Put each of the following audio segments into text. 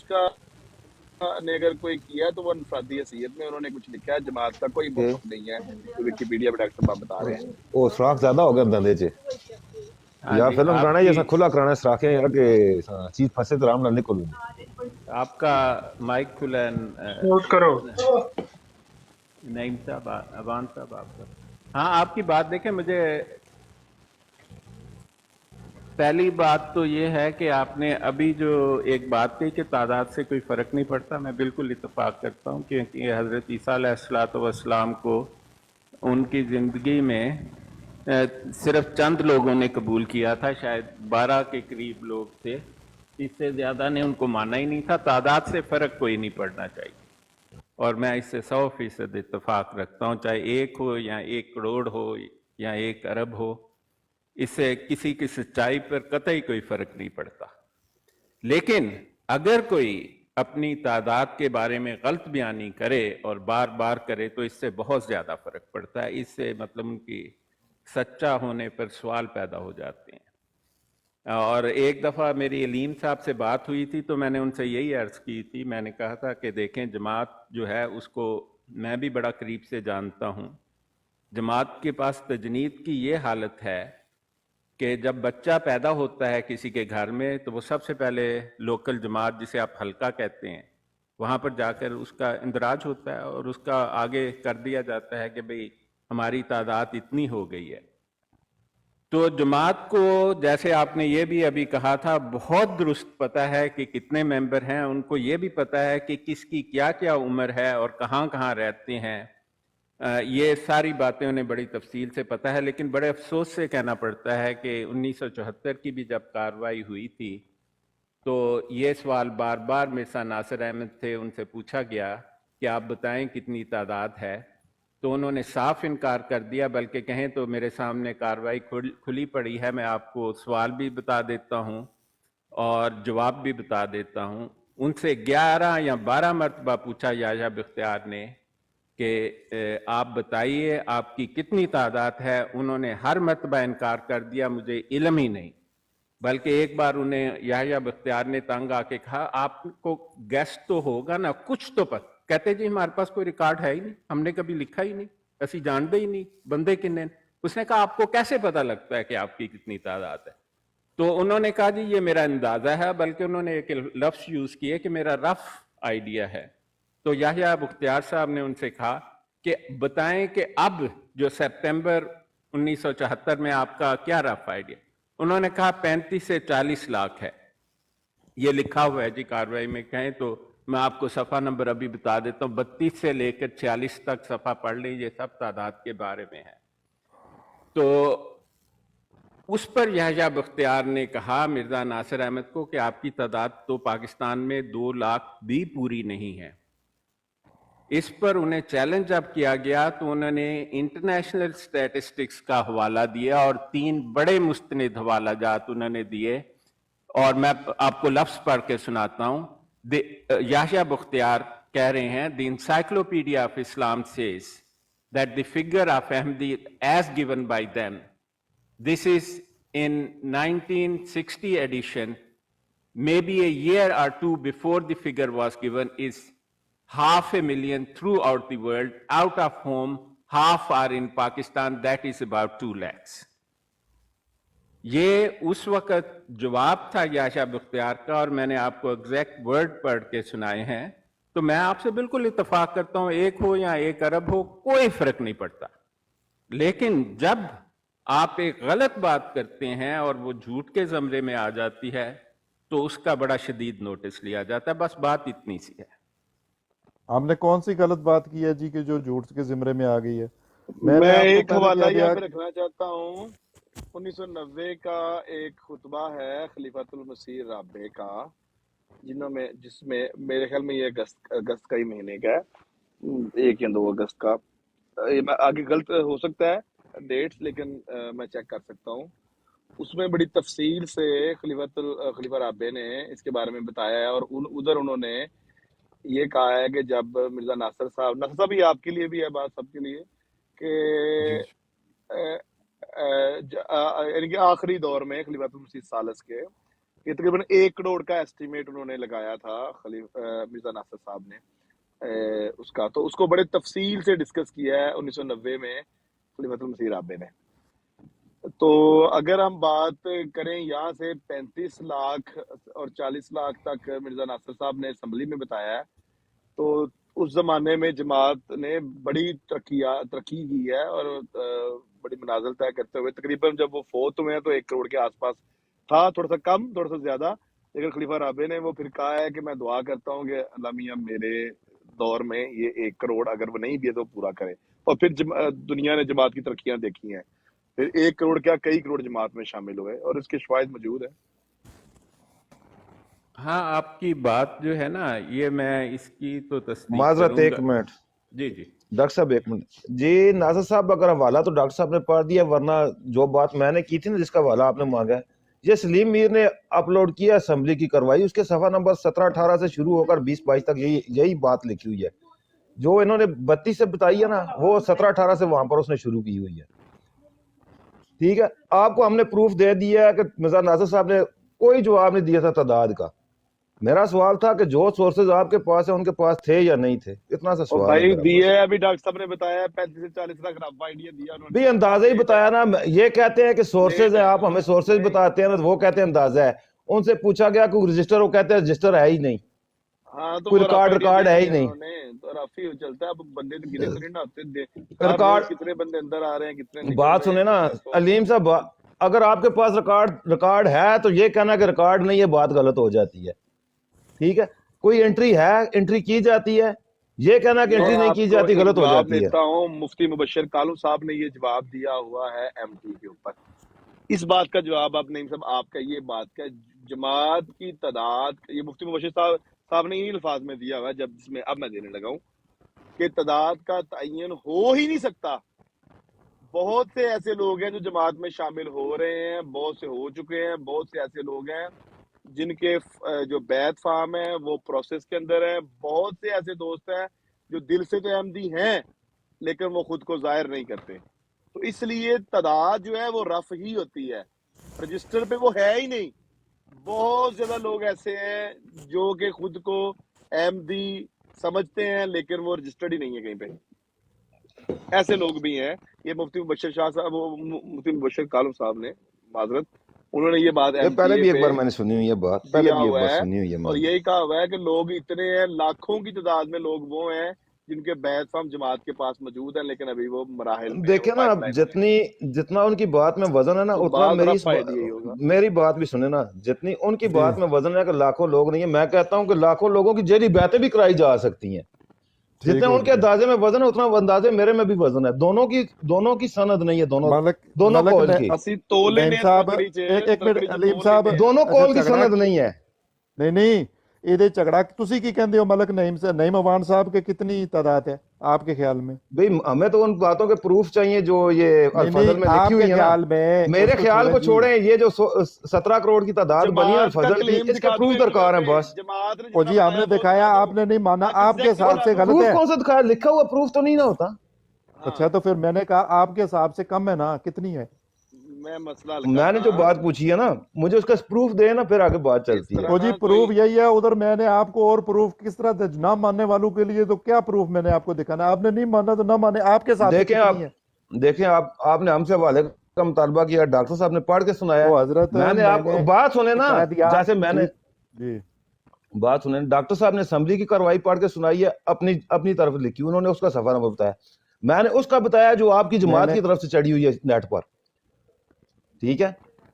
کا نے اگر کوئی کیا تو وہ انفرادی حیثیت میں انہوں نے کچھ لکھا ہے، جماعت کا کوئی موقف نہیں ہے، تو وکیپیڈیا پہ ڈاکٹر صاحب بتا رہے ہیں۔ وہ سراخ زیادہ ہو گیا بندے چ ہاں یا جی، فلم آپ کرانا کی جیسا کھلا کرانا سراخیں یا کہ چیز پھنسے تو آرام نہ نکل آپ کا مائک کھلا ہے نوٹ کرو۔ نعیم صاحب، ابان صاحب آپ کا۔ ہاں آپ کی بات دیکھیں، مجھے پہلی بات تو یہ ہے کہ آپ نے ابھی جو ایک بات کہی کہ تعداد سے کوئی فرق نہیں پڑتا، میں بالکل اتفاق کرتا ہوں، کیونکہ حضرت عیسیٰ علیہ السلام کو ان کی زندگی میں صرف چند لوگوں نے قبول کیا تھا، شاید 12 کے قریب لوگ تھے، اس سے زیادہ نے ان کو مانا ہی نہیں تھا۔ تعداد سے فرق کوئی نہیں پڑنا چاہیے، اور میں اس سے 100% اتفاق رکھتا ہوں، چاہے 1 ہو یا 1 کروڑ ہو یا 1 ارب ہو، اس سے کسی کی سچائی پر قطعی کوئی فرق نہیں پڑتا۔ لیکن اگر کوئی اپنی تعداد کے بارے میں غلط بیانی کرے اور بار بار کرے تو اس سے بہت زیادہ فرق پڑتا ہے، اس سے مطلب ان کی سچا ہونے پر سوال پیدا ہو جاتے ہیں۔ اور ایک دفعہ میری علیم صاحب سے بات ہوئی تھی تو میں نے ان سے یہی عرض کی تھی، میں نے کہا تھا کہ دیکھیں جماعت جو ہے اس کو میں بھی بڑا قریب سے جانتا ہوں، جماعت کے پاس تجنید کی یہ حالت ہے کہ جب بچہ پیدا ہوتا ہے کسی کے گھر میں تو وہ سب سے پہلے لوکل جماعت جسے آپ حلقہ کہتے ہیں وہاں پر جا کر اس کا اندراج ہوتا ہے اور اس کا آگے کر دیا جاتا ہے کہ بھئی ہماری تعداد اتنی ہو گئی ہے۔ تو جماعت کو جیسے آپ نے یہ بھی ابھی کہا تھا بہت درست پتہ ہے کہ کتنے ممبر ہیں، ان کو یہ بھی پتہ ہے کہ کس کی کیا کیا عمر ہے اور کہاں کہاں رہتے ہیں، یہ ساری باتیں انہیں بڑی تفصیل سے پتہ ہے۔ لیکن بڑے افسوس سے کہنا پڑتا ہے کہ 1974 کی بھی جب کارروائی ہوئی تھی تو یہ سوال بار بار مرزا ناصر احمد تھے، ان سے پوچھا گیا کہ آپ بتائیں کتنی تعداد ہے، تو انہوں نے صاف انکار کر دیا، بلکہ کہیں تو میرے سامنے کارروائی کھلی پڑی ہے، میں آپ کو سوال بھی بتا دیتا ہوں اور جواب بھی بتا دیتا ہوں۔ ان سے 11 یا 12 مرتبہ پوچھا یحییٰ بختیار نے کہ آپ بتائیے آپ کی کتنی تعداد ہے، انہوں نے ہر مرتبہ انکار کر دیا، مجھے علم ہی نہیں۔ بلکہ ایک بار انہیں یحییٰ بختیار نے تنگ آ کے کہا آپ کو گیس تو ہوگا نا، کچھ تو پتہ، کہتے جی ہمارے پاس کوئی ریکارڈ ہے ہی نہیں، ہم نے کبھی لکھا ہی نہیں، ایسی جانتے ہی نہیں بندے کنے۔ اس نے کہا آپ کو کیسے پتہ لگتا ہے کہ آپ کی کتنی تعداد ہے؟ تو انہوں نے کہا جی یہ میرا اندازہ ہے، بلکہ انہوں نے ایک لفظ یوز کیے کہ میرا رف آئیڈیا ہے۔ تو یحییٰ بختیار صاحب نے ان سے کہا کہ بتائیں کہ اب جو سپٹمبر 1974 میں آپ کا کیا رف آئیڈیا؟ انہوں نے کہا 35 سے 40 لاکھ ہے، یہ لکھا ہوا ہے جی کارروائی میں، کہیں تو میں آپ کو صفحہ نمبر ابھی بتا دیتا ہوں، 32 سے لے کر 46 تک صفحہ پڑھ لیں، یہ سب تعداد کے بارے میں ہے۔ تو اس پر یحییٰ بختیار نے کہا مرزا ناصر احمد کو کہ آپ کی تعداد تو پاکستان میں 2 لاکھ بھی پوری نہیں ہے۔ اس پر انہیں چیلنج اب کیا گیا تو انہوں نے انٹرنیشنل سٹیٹسٹکس کا حوالہ دیا اور 3 بڑے مستند حوالہ جات انہوں نے دیے، اور میں آپ کو لفظ پڑھ کے سناتا ہوں۔ یحییٰ بختیار کہہ رہے ہیں The Encyclopedia of Islam says that the figure of Ahmadi as given by them, this is in 1960 edition, maybe a year or 2 before the figure was given, is 500,000 throughout the world, out of whom half are in Pakistan, that is about 2 lakhs. یہ اس وقت جواب تھا یحییٰ بختیار کا، اور میں نے آپ کو ایگزیکٹ ورڈ پڑھ کے سنائے ہیں۔ تو میں آپ سے بالکل اتفاق کرتا ہوں، 1 ہو یا 1 ارب ہو کوئی فرق نہیں پڑتا، لیکن جب آپ ایک غلط بات کرتے ہیں اور وہ جھوٹ کے زمرے میں آ جاتی ہے تو اس کا بڑا شدید نوٹس لیا جاتا ہے۔ بس بات اتنی سی ہے۔ آپ نے کون سی غلط بات کی ہے جی کہ جو جھوٹ کے زمرے میں آ گئی ہے؟ میں نے میں آپ کو ایک پہلے حوالہ کیا یہاں دیا، پہ رکھنا چاہتا ہوں، 1990 کا ایک خطبہ ہے خلیفۃ المسیح رابع کا، جس میں میرے خیال میں یہ اگست کا ہی مہینے کا ہے، 1 یا 2 اگست کا، میں آگے غلط ہو سکتا ہے ڈیٹس، لیکن میں چیک کر سکتا ہوں۔ اس میں بڑی تفصیل سے خلیفہ رابع نے اس کے بارے میں بتایا ہے، اور ادھر انہوں نے یہ کہا ہے کہ جب مرزا ناصر صاحب یہ آپ کے لیے بھی ہے بات، سب کے لیے، کہ جی یعنی کہ آخری دور میں خلیفۃ المسیح ثالث کے، یہ تقریباً 1 کروڑ کا ایسٹیمیٹ انہوں نے لگایا تھا مرزا ناصر صاحب نے اس کا، تو اس کو بڑے تفصیل سے ڈسکس کیا ہے 1990 میں خلیفۃ المسیح رابع نے. تو اگر ہم بات کریں یہاں سے 35 لاکھ اور 40 لاکھ تک مرزا ناصر صاحب نے اسمبلی میں بتایا ہے، تو اس زمانے میں جماعت نے بڑی ترقی کی ہے اور بڑی منازل طے کرتے ہوئے تقریباً جب وہ فوت ہوئے ہیں تو 1 کروڑ کے آس پاس تھا، تھوڑا سا کم تھوڑا سا زیادہ، لیکن خلیفہ رابع نے وہ پھر کہا ہے کہ میں دعا کرتا ہوں کہ اللہ میاں میرے دور میں یہ 1 کروڑ اگر وہ نہیں بھی ہے تو پورا کرے. اور پھر دنیا نے جماعت کی ترقیاں دیکھی ہیں، پھر 1 کروڑ کیا کئی کروڑ جماعت میں شامل ہوئے اور اس کے شواہد موجود ہیں. ہاں آپ کی بات جو ہے نا یہ میں اس کی تو تصدیق معذرت کروں 1 گا. منٹ جی جی ڈاکٹر صاحب 1 منٹ. جی ناصر صاحب اگر حوالہ تو ڈاکٹر صاحب نے پڑھ دیا، ورنہ جو بات میں نے کی تھی نا جس کا حوالہ آپ نے مانگا ہے یہ سلیم میر نے اپلوڈ کیا اسمبلی کی کروائی، اس کے صفحہ نمبر 17-18 سے شروع ہو کر 20-22 تک یہی بات لکھی ہوئی ہے. جو انہوں نے 32 سے بتائی ہے نا وہ 17-18 سے وہاں پر اس نے شروع کی ہوئی ہے. ٹھیک ہے، آپ کو ہم نے پروف دے دیا ہے کہ مرزا ناصر صاحب نے کوئی جواب نہیں دیا تھا تعداد کا. میرا سوال تھا کہ جو سورسز آپ کے پاس ہیں ان کے پاس تھے یا نہیں تھے، اتنا سا اور سوال ہے بھائی میرا. دیے ہے، ابھی ڈاکٹر صاحب نے بتایا 35 سے 40 لاکھ رف آئیڈیا دیا انہوں نے. بھی اندازہ ہی بتایا نا، یہ کہتے ہیں کہ سورسز ہیں، آپ ہمیں سورسز نہیں، بتاتے ہیں وہ کہتے ہیں اندازہ ہے. ان سے پوچھا گیا کوئی رجسٹر، وہ کہتے ہیں رجسٹر ہے ہی نہیں، ہاں تو کوئی وہ رف آئیڈیا ریکارڈ دے ہے ہی دیا نہیں. انہوں نے، تو رف ہی چلتا ہے. اب بندے تو گرے تو نہیں نہ ہوتے، ہر ریکارڈ روز کتنے بندے اندر آ رہے ہیں کتنے نکل بات رہے سنیں نا ہیں. تو علیم صاحب، اگر آپ کے پاس ریکارڈ ہے تو یہ کہنا کہ ریکارڈ نہیں ہے بات غلط ہو جاتی ہے. ٹھیک ہے، کوئی انٹری ہے، انٹری کی جاتی ہے، یہ کہنا کہ میں انٹری نہیں آپ کی کو جاتی ایک غلط ہو جواب جاتی ہے. دیتا ہوں، مفتی مبشر کالو صاحب نے یہ جواب دیا ہوا ہے ایم ٹی کے اوپر. اس بات کا جواب آپ نہیں صاحب، آپ کا یہ بات کا جماعت کی تعداد، یہ مفتی مبشر صاحب نے انہی الفاظ میں دیا ہوا ہے جب جس میں اب میں دینے لگا ہوں کہ تعداد کا تعین ہو ہی نہیں سکتا. بہت سے ایسے لوگ ہیں جو جماعت میں شامل ہو رہے ہیں، بہت سے ہو چکے ہیں، بہت سے ایسے لوگ ہیں جن کے جو بیعت فارم ہے وہ پروسیس کے اندر ہے. بہت سے ایسے دوست ہیں جو دل سے تو احمدی ہیں لیکن وہ خود کو ظاہر نہیں کرتے. تو اس لیے تعداد جو ہے وہ رف ہی ہوتی ہے، رجسٹر پہ وہ ہے ہی نہیں. بہت زیادہ لوگ ایسے ہیں جو کہ خود کو احمدی سمجھتے ہیں لیکن وہ رجسٹرڈ ہی نہیں ہے کہیں پہ. ایسے لوگ بھی ہیں. یہ مفتی مبشر شاہ صاحب، مفتی مبشر کالم صاحب نے، معذرت، انہوں نے یہ بات یہ ایم ٹی پہلے اے بھی ایک پہ بار میں نے سنی ہوئی ہے بات، پہلے دیا بھی ایک ہوا بار ہے سنی ہوئی ہے اور میں. یہی کہا ہوا ہے کہ لوگ اتنے ہیں، لاکھوں کی تعداد میں لوگ وہ ہیں جن کے بیعت فارم جماعت کے پاس موجود ہیں لیکن ابھی وہ مراحل میں ہیں، وہ دیکھیں نا پائپ لائن میں. جتنا ان کی بات میں وزن ہے نا تو اتنا بعض رف آئیڈیا ہی ہوگا. میری بات بھی سنیں نا، جتنی ان کی جی بات میں وزن ہے کہ لاکھوں لوگ نہیں ہیں. میں کہتا ہوں کہ لاکھوں لوگوں کی جیلی بیعتیں بھی کرائی جا سکتی ہیں. ٹھیک جتنے ہو ان کے گیا. اندازے میں وزن ہے اتنا اندازے میرے میں بھی وزن ہے. دونوں کی سند نہیں ہے، دونوں ملک کول نے کی اسی تولے نعیم نے صاحب ترکڑی چ ایک منٹ ترکڑی چ علیم تولے صاحب، نے. دونوں اچھا کول کی جھگڑا سند نہیں ہے. نہیں یہ جھگڑا تسی کی کہندے ہو ملک نعیم اوان صاحب کے کتنی تعداد ہے آپ کے خیال میں؟ بھئی ہمیں تو ان باتوں کے پروف چاہیے جو یہ الفضل میں لکھی آپ ہوئی کے ہیں نا. خیال میں میرے اس کو خیال چھوڑیں کو جی. چھوڑیں، یہ جو 17 کروڑ کی تعداد بنی ہے جماعت کا الفضل کی، کلیم اس کے دکھا دو پروف ایک درکار ہیں جگہ پہ، بس. جماعت نے او جتنا جی ہم بتایا نے وہ دکھایا، دکھا دو، آپ نے نہیں مانا، آپ کے ایگزیکٹ حساب دکھا سے دو. غلط پروف ہے. کون سا دکھایا؟ لکھا ہوا پروف تو نہیں نہ ہوتا. ہاں اچھا تو پھر میں نے کہا آپ کے حساب سے کم ہے نا، کتنی ہے؟ میں مسئلہ حل میں نے کرتا جو بات پوچھی ہے نا مجھے اس کا پروف دے نا، پھر آگے بات اس چلتی ہے. طرح او نا جی کوئی پروف یہی ہے، ادھر میں نے آپ کو اور پروف کس طرح نہ ماننے والوں کے لیے تو کیا پروف میں نے آپ کو دکھانا؟ آپ نے نہیں مانا تو نہ مانے. آپ کے حساب سے کتنی ہے؟ دیکھیں آپ نے ہم سے حوالے کا مطالبہ کیا، ڈاکٹر صاحب نے پڑھ کے سنایا. وہ حضرت میں نے آپ بات سنیں نا، کہہ دیا جیسے میں نے جی جی بات سنیں، ڈاکٹر صاحب نے اسمبلی کی کارروائی پڑھ کے سنائی ہے، اپنی طرف لکھی، انہوں نے اس کا صفحہ نمبر بتایا. میں نے اس کا بتایا جو آپ کی میں جماعت نے کی طرف سے چڑھی ہوئی ہے نیٹ پر. ٹھیک ہے،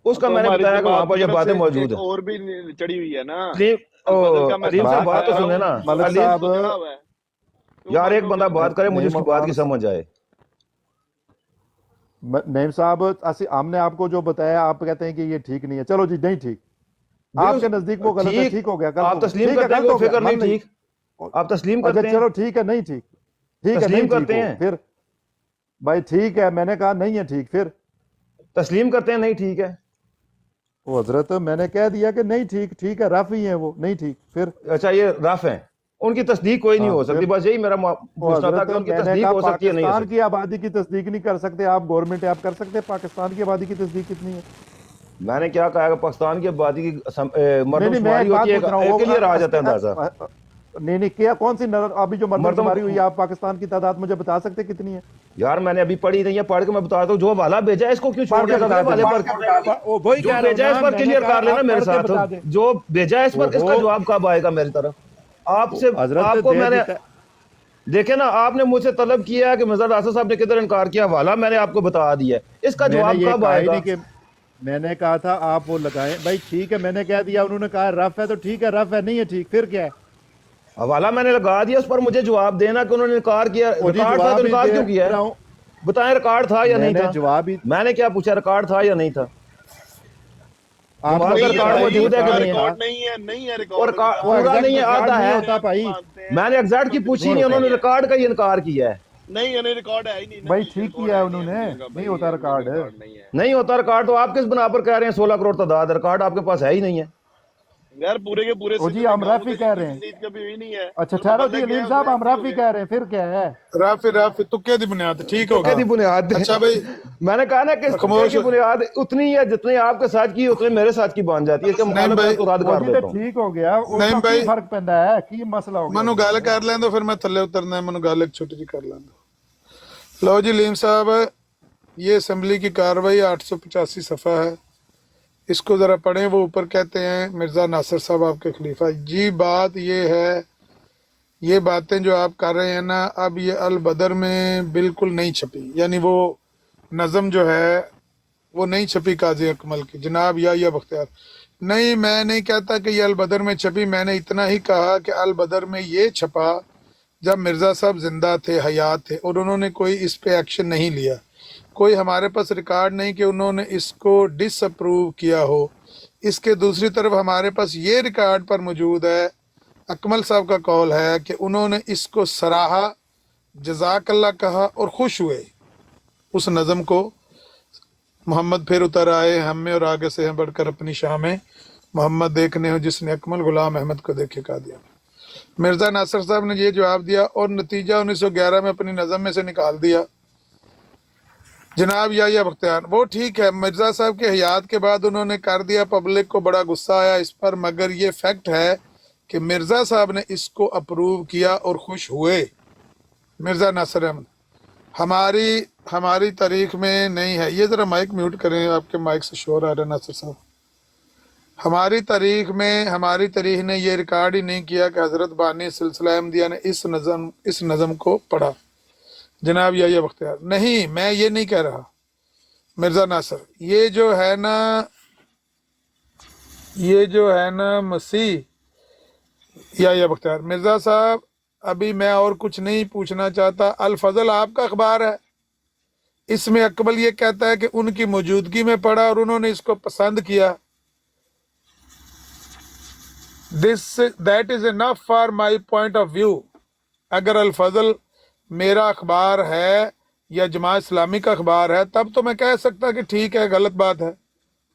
اس کا تو میں نے ہماری بتایا کہ وہاں جماعت پر کی یہ طرف باتیں سے موجود ایک ہیں. اور بھی چڑھی ہوئی ہے نا علیم الفضل کا. میں علیم صاحب صفحہ بات تو بتا رہا سنیں ہوں، نا. جو ملک بندوں علیم صاحب کو چڑھا ہوا ہے تو یار ایک بندوں بندہ کے بات کرے، مجھے اس نعیم کی بات کی اوان سمجھ آئے. نعیم صاحب ہم نے آپ کو جو بتایا آپ کہتے ہیں کہ یہ ٹھیک نہیں ہے. چلو جی نہیں ٹھیک، آپ کے نزدیک وہ غلط ہے، ٹھیک ہو گیا، آپ غلط تسلیم ٹھیک ہے، کرتے ہیں کہ غلط وہ ہو گیا، فکر نہیں مان ٹھیک؟ آپ تسلیم اچھا کرتے ہیں؟ چلو ٹھیک ہے نہیں ٹھیک، ٹھیک ہے نہیں تسلیم ٹھیک کرتے ہو ہیں؟ پھر بھائی ٹھیک ہے، میں نے کہا نہیں ہے ٹھیک، پھر تسلیم کرتے ہیں نہیں ٹھیک ہے؟ وہ حضرت میں نے کہہ دیا کہ نہیں ٹھیک، ٹھیک ہے، رف ہی ہیں وہ نہیں ٹھیک، پھر اچھا یہ رف ہیں، ان کی تصدیق کوئی نہیں ہاں ہو پھر سکتی، بس یہی میرا وہ پوچھنا تھا حضرت کہ ان کی میں نے تصدیق کہا ہو سکتی ہے نہیں ہو پاکستان سکتی. کی آبادی کی تصدیق نہیں کر سکتے آپ، گورنمنٹ ہے، آپ کر سکتے ہیں پاکستان کی آبادی کی تصدیق کتنی ہے؟ میں نے کیا کہا کہ پاکستان کی آبادی کی نہیں مردم نہیں میں شماری ایک بات ہوتی ہے، پوچھ رہا ہوں ایک کے لیے رہا جاتا ہے اندازہ. نہیں نہیں کیا کون سی ابھی جو مردم مردم شماری ہوئی ہے آپ پاکستان کی تعداد مجھے بتا سکتے کتنی ہے؟ یار میں نے ابھی پڑھی نہیں ہے، پڑھ کے میں بتاتا ہوں. جو حوالہ بھیجا ہے اس کو کیوں چھوڑ پڑھ کے رہے ہیں؟ بتا اگلے دیں، حوالے پر وہی جو کہہ رہا ہوں بھیجا ہے نا، اس پر میں نے کلیئر کہا کر لینا آپ میرے پڑھ کے ساتھ. بتا دیں. جو بھیجا ہے اس پر، اس کا جواب کب آئے گا میری طرف؟ آپ سے حضرت آپ کو دے میں نے دیتا دیکھیں نا، آپ نے مجھ سے طلب کیا ہے کہ مرزا ناصر صاحب نے کدھر انکار کیا، حوالہ میں نے آپ کو بتا دیا ہے، اس کا میں نے جواب یہ کب کہا آئے ہی گا؟ نہیں کہ میں نے کہا تھا آپ وہ لگائیں بھائی ٹھیک ہے، میں نے کہہ دیا، انہوں نے کہا رف ہے تو ٹھیک ہے، رف ہے نہیں ہے ٹھیک، پھر کیا ہے؟ حوالہ میں نے لگا دیا، اس پر مجھے جواب دینا کہ انہوں نے انکار کیا. او جی ریکارڈ تھا تو جواب ہی انکار دے کیوں کیا رہا ہے؟ ہوں، بتائیں ریکارڈ تھا یا میں نہیں نے تھا؟ جواب ہی میں نے کیا پوچھا، ریکارڈ تھا یا نہیں تھا؟ آپ تمہارے نے پہ نہیں ہے ریکارڈ بتایا کہ بھائی، موجود ہے کہ ریکارڈ نہیں ہے؟ تھا. ریکارڈ نہیں ہے، نہیں ہے اور ریکارڈ. جناب وہ پورا ایگزیکٹ نہیں ہے، ریکارڈ آدھا نہیں ہے. ہوتا بھائی، میں نے ایگزیکٹ کی پوچھی نہیں نہیں، ہوتا انہوں نے ریکارڈ کا ہی انکار کیا ہے. نہیں ہے، ریکارڈ ہے ہی نہیں نا بھائی جی، ٹھیک ریکارڈ کیا ہے ہے ہی انہوں نہیں نے، MDO کا نہیں بھائی، ہوتا MDO کا ریکارڈ. ریکارڈ نہیں ہے. نہیں ہوتا ریکارڈ تو آپ کس بنا پر کہہ رہے ہیں 16 کروڑ تعداد؟ ریکارڈ آپ کے پاس ہے ہی نہیں ہے. یار پورے کے پورے او سندھ جی میں ہم گاؤں رف تو ہی جی کہہ رہے کسی ہیں. چیز کا بھی ہوئی نہیں ہے. اچھا جو ٹھہرو بندہ جی گیا علیم ہے اس صاحب، نے ہم MD رف ہو ہی گیا. کہہ رہے ہیں، پھر کیا ہے؟ رافی تکے دی بنیاد ٹھیک ہو تکے گیا. دی بنیاد اچھا بھائی میں نے کہا نا کہ اس تکے خاموش. کی بنیاد اتنی ہے جتنی آپ کے ساتھ کی اتنی میرے ساتھ کی بن جاتی ہے. اس کے نہیں مخالف میں بھائی، تو رد او کر جی تو دیتا ہوں. ٹھیک ہو گیا، اس نہیں کا کی بھائی، فرق پیندا ہے، کی مسئلہ ہو گیا منو اس گل میں؟ کر لیں دو، پھر میں تھلے اترنا ہے. منو گل ایک چھوٹی جی کر لیں دو. لو جی لیم صاحب، یہ اسمبلی کی کاروائی 885 صفحہ ہے، اس کو ذرا پڑھیں. وہ اوپر کہتے ہیں مرزا ناصر صاحب آپ کے خلیفہ. جی بات یہ ہے، یہ باتیں جو آپ کر رہے ہیں نا، اب یہ البدر میں بالکل نہیں چھپی، یعنی وہ نظم جو ہے وہ نہیں چھپی قاضی اکمل کی. جناب یا بختیار، نہیں میں نہیں کہتا کہ یہ البدر میں چھپی. میں نے اتنا ہی کہا کہ البدر میں یہ چھپا جب مرزا صاحب زندہ تھے، حیات تھے، اور انہوں نے کوئی اس پہ ایکشن نہیں لیا. کوئی ہمارے پاس ریکارڈ نہیں کہ انہوں نے اس کو ڈس اپروو کیا ہو. اس کے دوسری طرف ہمارے پاس یہ ریکارڈ پر موجود ہے، اکمل صاحب کا قول ہے کہ انہوں نے اس کو سراہا، جزاک اللہ کہا اور خوش ہوئے. اس نظم کو محمد پھر اتر آئے ہم میں اور آگے سے ہیں بڑھ کر اپنی شاہ میں، محمد دیکھنے ہو جس نے اکمل غلام احمد کو دیکھے کا دیا. مرزا ناصر صاحب نے یہ جواب دیا اور نتیجہ 1911 میں اپنی نظم میں سے نکال دیا. جناب یا بختیار، وہ ٹھیک ہے، مرزا صاحب کے حیات کے بعد انہوں نے کر دیا، پبلک کو بڑا غصہ آیا اس پر، مگر یہ فیکٹ ہے کہ مرزا صاحب نے اس کو اپروو کیا اور خوش ہوئے. مرزا ناصر احمد، ہماری تاریخ میں نہیں ہے. یہ ذرا مائک میوٹ کریں، آپ کے مائک سے شور آ رہا ہے ناصر صاحب. ہماری تاریخ نے یہ ریکارڈ ہی نہیں کیا کہ حضرت بانی سلسلہ احمدیہ نے اس نظم کو پڑھا. جناب یا بختیار، نہیں میں یہ نہیں کہہ رہا. مرزا ناصر، یہ جو ہے نا مسیح یا بختیار. مرزا صاحب ابھی میں اور کچھ نہیں پوچھنا چاہتا. الفضل آپ کا اخبار ہے، اس میں اکمل یہ کہتا ہے کہ ان کی موجودگی میں پڑھا اور انہوں نے اس کو پسند کیا. That is enough for my point of view. اگر الفضل میرا اخبار ہے یا جماعت اسلامی کا اخبار ہے تب تو میں کہہ سکتا کہ ٹھیک ہے، غلط بات ہے.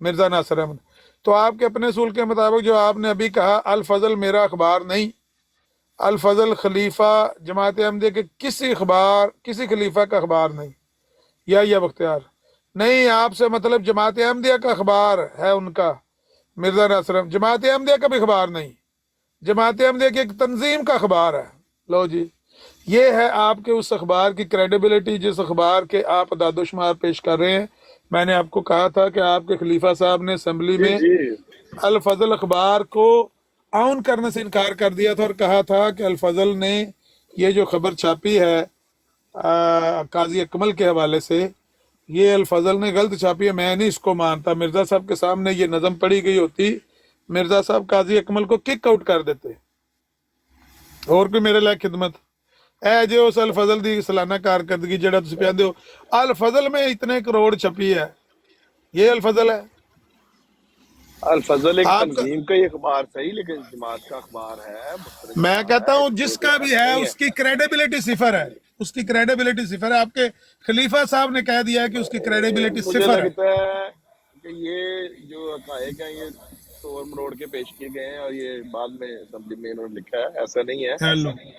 مرزا ناصر احمد، تو آپ کے اپنے اصول کے مطابق جو آپ نے ابھی کہا الفضل میرا اخبار نہیں، الفضل خلیفہ جماعت احمدیہ کے کسی خلیفہ کا اخبار نہیں. یا بختیار، نہیں آپ سے مطلب جماعت احمدیہ کا اخبار ہے ان کا. مرزا ناصر احمد، جماعت احمدیہ کا بھی اخبار نہیں، جماعت احمدیہ کی ایک تنظیم کا اخبار ہے. لو جی، یہ ہے آپ کے اس اخبار کی کریڈیبلٹی جس اخبار کے آپ اعداد و شمار پیش کر رہے ہیں. میں نے آپ کو کہا تھا کہ آپ کے خلیفہ صاحب نے اسمبلی جی میں جی الفضل اخبار کو آن کرنے سے انکار کر دیا تھا اور کہا تھا کہ الفضل نے یہ جو خبر چھاپی ہے قاضی اکمل کے حوالے سے، یہ الفضل نے غلط چھاپی ہے، میں نہیں اس کو مانتا. مرزا صاحب کے سامنے یہ نظم پڑھی گئی ہوتی، مرزا صاحب قاضی اکمل کو کک آؤٹ کر دیتے. اور کوئی میرے لائق خدمت اے جو اس الفضل دی سالانہ کارکردگی جڑا تسی پیاندے ہو، الفضل میں اتنے کروڑ چھپی ہے، یہ الفضل ہے الفضل ایک آپ کا. تنظیم کا ہی اخبار صحیح، لیکن جماعت کا اخبار ہے، مستند میں اخبار کہتا ہے، ہوں اس میں جس کوئی کا بھی شک ہے نہیں ہے. اس کی کریڈیبلٹی صفر ہے، اس کی کریڈیبلٹی صفر ہے. آپ کے خلیفہ صاحب نے کہہ دیا ہے کہ اس کی کریڈیبلٹی مجھے صفر ہے. لگتا ہے کہ یہ جو حقائق ہیں یہ توڑ مروڑ کے پیش کیے گئے ہیں اور یہ بعد میں اسمبلی میں انہوں نے لکھا ہے، ایسا نہیں ہے. ہیلو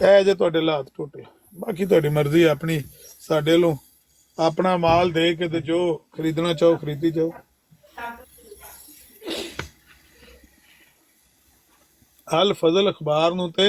ਇਹ ਜੇ ਤੁਹਾਡੇ ਹਾਲਾਤ ਟੁੱਟੇ, ਬਾਕੀ ਤੁਹਾਡੀ ਮਰਜ਼ੀ ਹੈ ਆਪਣੀ। ਸਾਡੇ ਵੱਲੋਂ ਆਪਣਾ ਮਾਲ ਦੇ ਕੇ ਤੇ ਜੋ ਖਰੀਦਣਾ ਚਾਹੋ ਖਰੀਦੀ ਜਾਓ। ਅਲ ਫਜ਼ਲ ਅਖਬਾਰ ਨੂੰ ਤੇ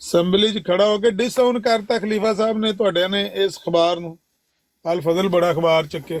ਅਸੈਂਬਲੀ 'ਚ ਖੜਾ ਹੋ ਕੇ ਡਿਸਆਊਨ ਕਰਤਾ ਖਲੀਫਾ ਸਾਹਿਬ ਨੇ ਤੁਹਾਡੇ ਨੇ ਇਸ ਅਖਬਾਰ ਨੂੰ। ਅਲ ਫਜ਼ਲ ਬੜਾ ਅਖਬਾਰ ਚੱਕੇ,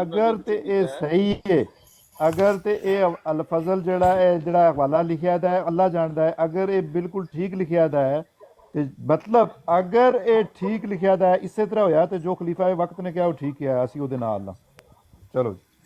ਅਗਰ ਤੇ ਇਹ ਸਹੀ ਹੈ, ਅਗਰ ਤੇ ਇਹ ਅਲ ਫਜ਼ਲ ਜਿਹੜਾ ਹਵਾਲਾ ਲਿਖਿਆ ਦਾ ਹੈ ਅੱਲਾ ਜਾਣਦਾ ਹੈ, ਅਗਰ ਇਹ ਬਿਲਕੁਲ ਠੀਕ ਲਿਖਿਆ ਦਾ ਹੈ ਤੇ ਮਤਲਬ ਅਗਰ ਇਹ ਠੀਕ ਲਿਖਿਆ ਦਾ ਹੈ ਇਸੇ ਤਰ੍ਹਾਂ ਹੋਇਆ ਤੇ ਜੋ ਖਲੀਫਾ ਵਕਤ ਨੇ ਕਿਹਾ ਉਹ ਠੀਕ ਹੈ, ਅਸੀਂ ਉਹਦੇ ਨਾਲ ਨਾ। ਚਲੋ ਜੀ,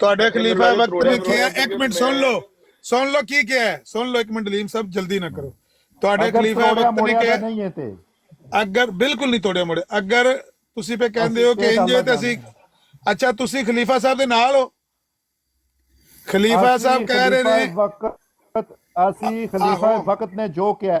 ਤੁਹਾਡੇ ਖਲੀਫਾ ਵਕਤ ਨੇ ਕਿਹਾ। ਇੱਕ ਮਿੰਟ ਸੁਣ ਲਓ ਕੀ ਕਿਹਾ ਹੈ, ਸੁਣ ਲਓ ਇੱਕ ਮਿੰਟ ਲੀਮ ਸਾਹਿਬ, ਜਲਦੀ ਨਾ ਕਰੋ। ਤੁਹਾਡੇ ਖਲੀਫਾ ਵਕਤ ਨੇ ਕਿਹਾ ਨਹੀਂ ਹੈ ਤੇ ਅਗਰ ਬਿਲਕੁਲ ਨਹੀਂ ਤੋੜਿਆ ਮੋੜੇ, ਅਗਰ ਤੁਸੀਂ ਪੇ ਕਹਿੰਦੇ ਹੋ ਕਿ ਇੰਜੇ ਤੇ ਅਸੀਂ, ਅੱਛਾ ਤੁਸੀਂ ਖਲੀਫਾ ਸਾਹਿਬ ਦੇ ਨਾਲ ਹੋ। ਖਲੀਫਾ ਸਾਹਿਬ ਕਹਿ ਰਹੇ ਨੇ ਅਸੀਂ ਖਲੀਫਾ ਵਕਤ ਨੇ ਜੋ ਕਿਹਾ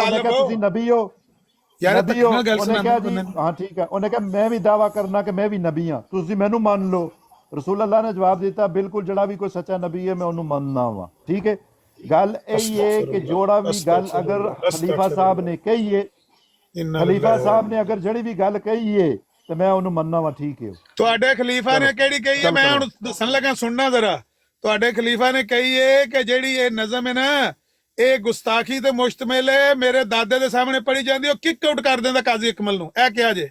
ਗੱਲ ਕਰੋ। ਤੁਸੀਂ ਨਬੀ ਹੋ, ਯਾਰ ਨਬੀ ਹੋ, ਗੱਲ ਉਹਨੇ ਕਿਹਾ ਜੀ ਸੁਣਾ। ਹਾਂ ਠੀਕ ਹੈ, ਉਹਨੇ ਕਿਹਾ ਮੈਂ ਵੀ ਦਾਵਾ ਕਰਨਾ ਕਿ ਮੈਂ ਵੀ ਨਬੀ ਹਾਂ, ਤੁਸੀਂ ਮੈਨੂੰ ਮੰਨ ਲਓ। ਰਸੂਲ ਅੱਲਾਹ ਨੇ ਜਵਾਬ ਦਿੱਤਾ ਬਿਲਕੁਲ, ਜਿਹੜਾ ਵੀ ਕੋਈ ਸੱਚਾ ਨਬੀ ਹੈ ਮੈਂ ਉਹਨੂੰ ਮੰਨਣਾ ਵਾ। ਠੀਕ ਹੈ, ਗੱਲ ਇਹ ਹੈ ਕਿ ਜੋੜਾ ਵੀ ਗੱਲ ਅਗਰ ਖਲੀਫਾ ਸਾਹਿਬ ਨੇ ਕਹੀ ਹੈ, ਖਲੀਫਾ ਸਾਹਿਬ ਨੇ ਅਗਰ ਜਿਹੜੀ ਵੀ ਗੱਲ ਕਹੀ ਹੈ ਤੇ ਮੈਂ ਉਹਨੂੰ ਮੰਨਣਾ ਵਾ। ਠੀਕ ਹੈ, ਤੁਹਾਡੇ ਖਲੀਫਾ ਨੇ ਕਿਹੜੀ ਕਹੀ ਹੈ, ਮੈਂ ਹੁਣ ਦੱਸਣ ਲੱਗਾ, ਸੁਣਨਾ ਜ਼ਰਾ। ਤੁਹਾਡੇ ਖਲੀਫਾ ਨੇ ਕਹੀ ਹੈ ਕਿ ਜਿਹੜੀ ਇਹ ਨਜ਼ਮ ਹੈ ਨਾ, ਇਹ ਗੁਸਤਾਖੀ ਤੇ ਮੁਸ਼ਤਮਿਲ ਹੈ, ਮੇਰੇ ਦਾਦੇ ਦੇ ਸਾਹਮਣੇ ਪੜੀ ਜਾਂਦੀ, ਉਹ ਕਿਕ ਆਊਟ ਕਰ ਦਿੰਦਾ ਕਾਜ਼ੀ ਅਕਮਲ ਨੂੰ। ਇਹ ਕਿਹਾ ਜੇ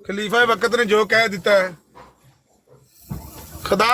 ਖਲੀਫਾ ਵਕਤ ਨੇ ਜੋ ਕਹਿ ਦਿੱਤਾ ਹੈ, ਖੁਦਾ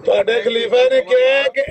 ਤੁਹਾਡੇ ਖਲੀਫਾ ਨੇ ਕਿਹਾ ਕਿ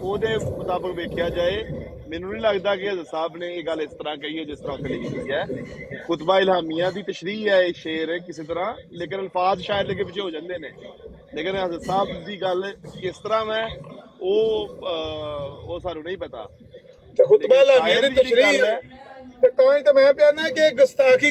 ਉਹਦੇ ਮੁਤਾਬਕ ਵੇਖਿਆ ਜਾਏ, ਮੈਨੂੰ ਨਹੀਂ ਲੱਗਦਾ ਕਿ ਹਜ਼ਰਤ ਸਾਹਿਬ ਨੇ ਇਹ ਗੱਲ ਇਸ ਤਰ੍ਹਾਂ ਕਹੀ ਹੈ ਜਿਸ ਤਰ੍ਹਾਂ ਉੱਥੇ ਲਿਖੀ ਹੋਈ ਹੈ। ਖੁਤਬਾ ਇਲਹਾਮੀਆ ਦੀ ਤਸ਼ਰੀਹ ਹੈ ਇਹ ਸ਼ੇਰ ਕਿਸੇ ਤਰ੍ਹਾਂ, ਲੇਕਿਨ ਅਲਫਾਜ਼ ਸ਼ਾਇਦ ਅੱਗੇ ਪਿੱਛੇ ਹੋ ਜਾਂਦੇ ਨੇ। ਲੇਕਿਨ ਹਜ਼ਰਤ ਸਾਹਿਬ ਦੀ ਗੱਲ ਕਿਸ ਤਰ੍ਹਾਂ ਹੈ ਉਹ ਸਾਨੂੰ ਨਹੀਂ ਪਤਾ। ਤੇ ਖੁਤਬਾ ਇਲਹਾਮੀਆ ਦੀ ਤਸ਼ਰੀਹ ਹੈ ਤੇ ਤਾਂ ਹੀ ਤਾਂ ਮੈਂ ਪਿਆ ਨਾ ਕਿ ਗੁਸਤਾਖੀ,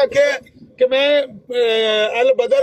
ਆਖਿਆ ਕਿ ਮੈਂ ਅਲ ਬਦਰ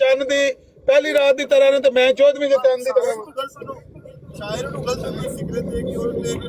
ਚੰਨ ਦੀ ਪਹਿਲੀ ਰਾਤ ਦੀ ਤਰ੍ਹਾਂ ਨੇ ਤੇ ਮੈਂ 14ਵੀਂ ਦੇ ਚੰਨ ਦੀ ਤਰ੍ਹਾਂ। ਸ਼ਾਇਰ ਨੂੰ ਗਲਤ ਨਹੀਂ ਸਿਕਰਤ ਦੇ ਕਿ ਉਹ ਲੈ ਕੇ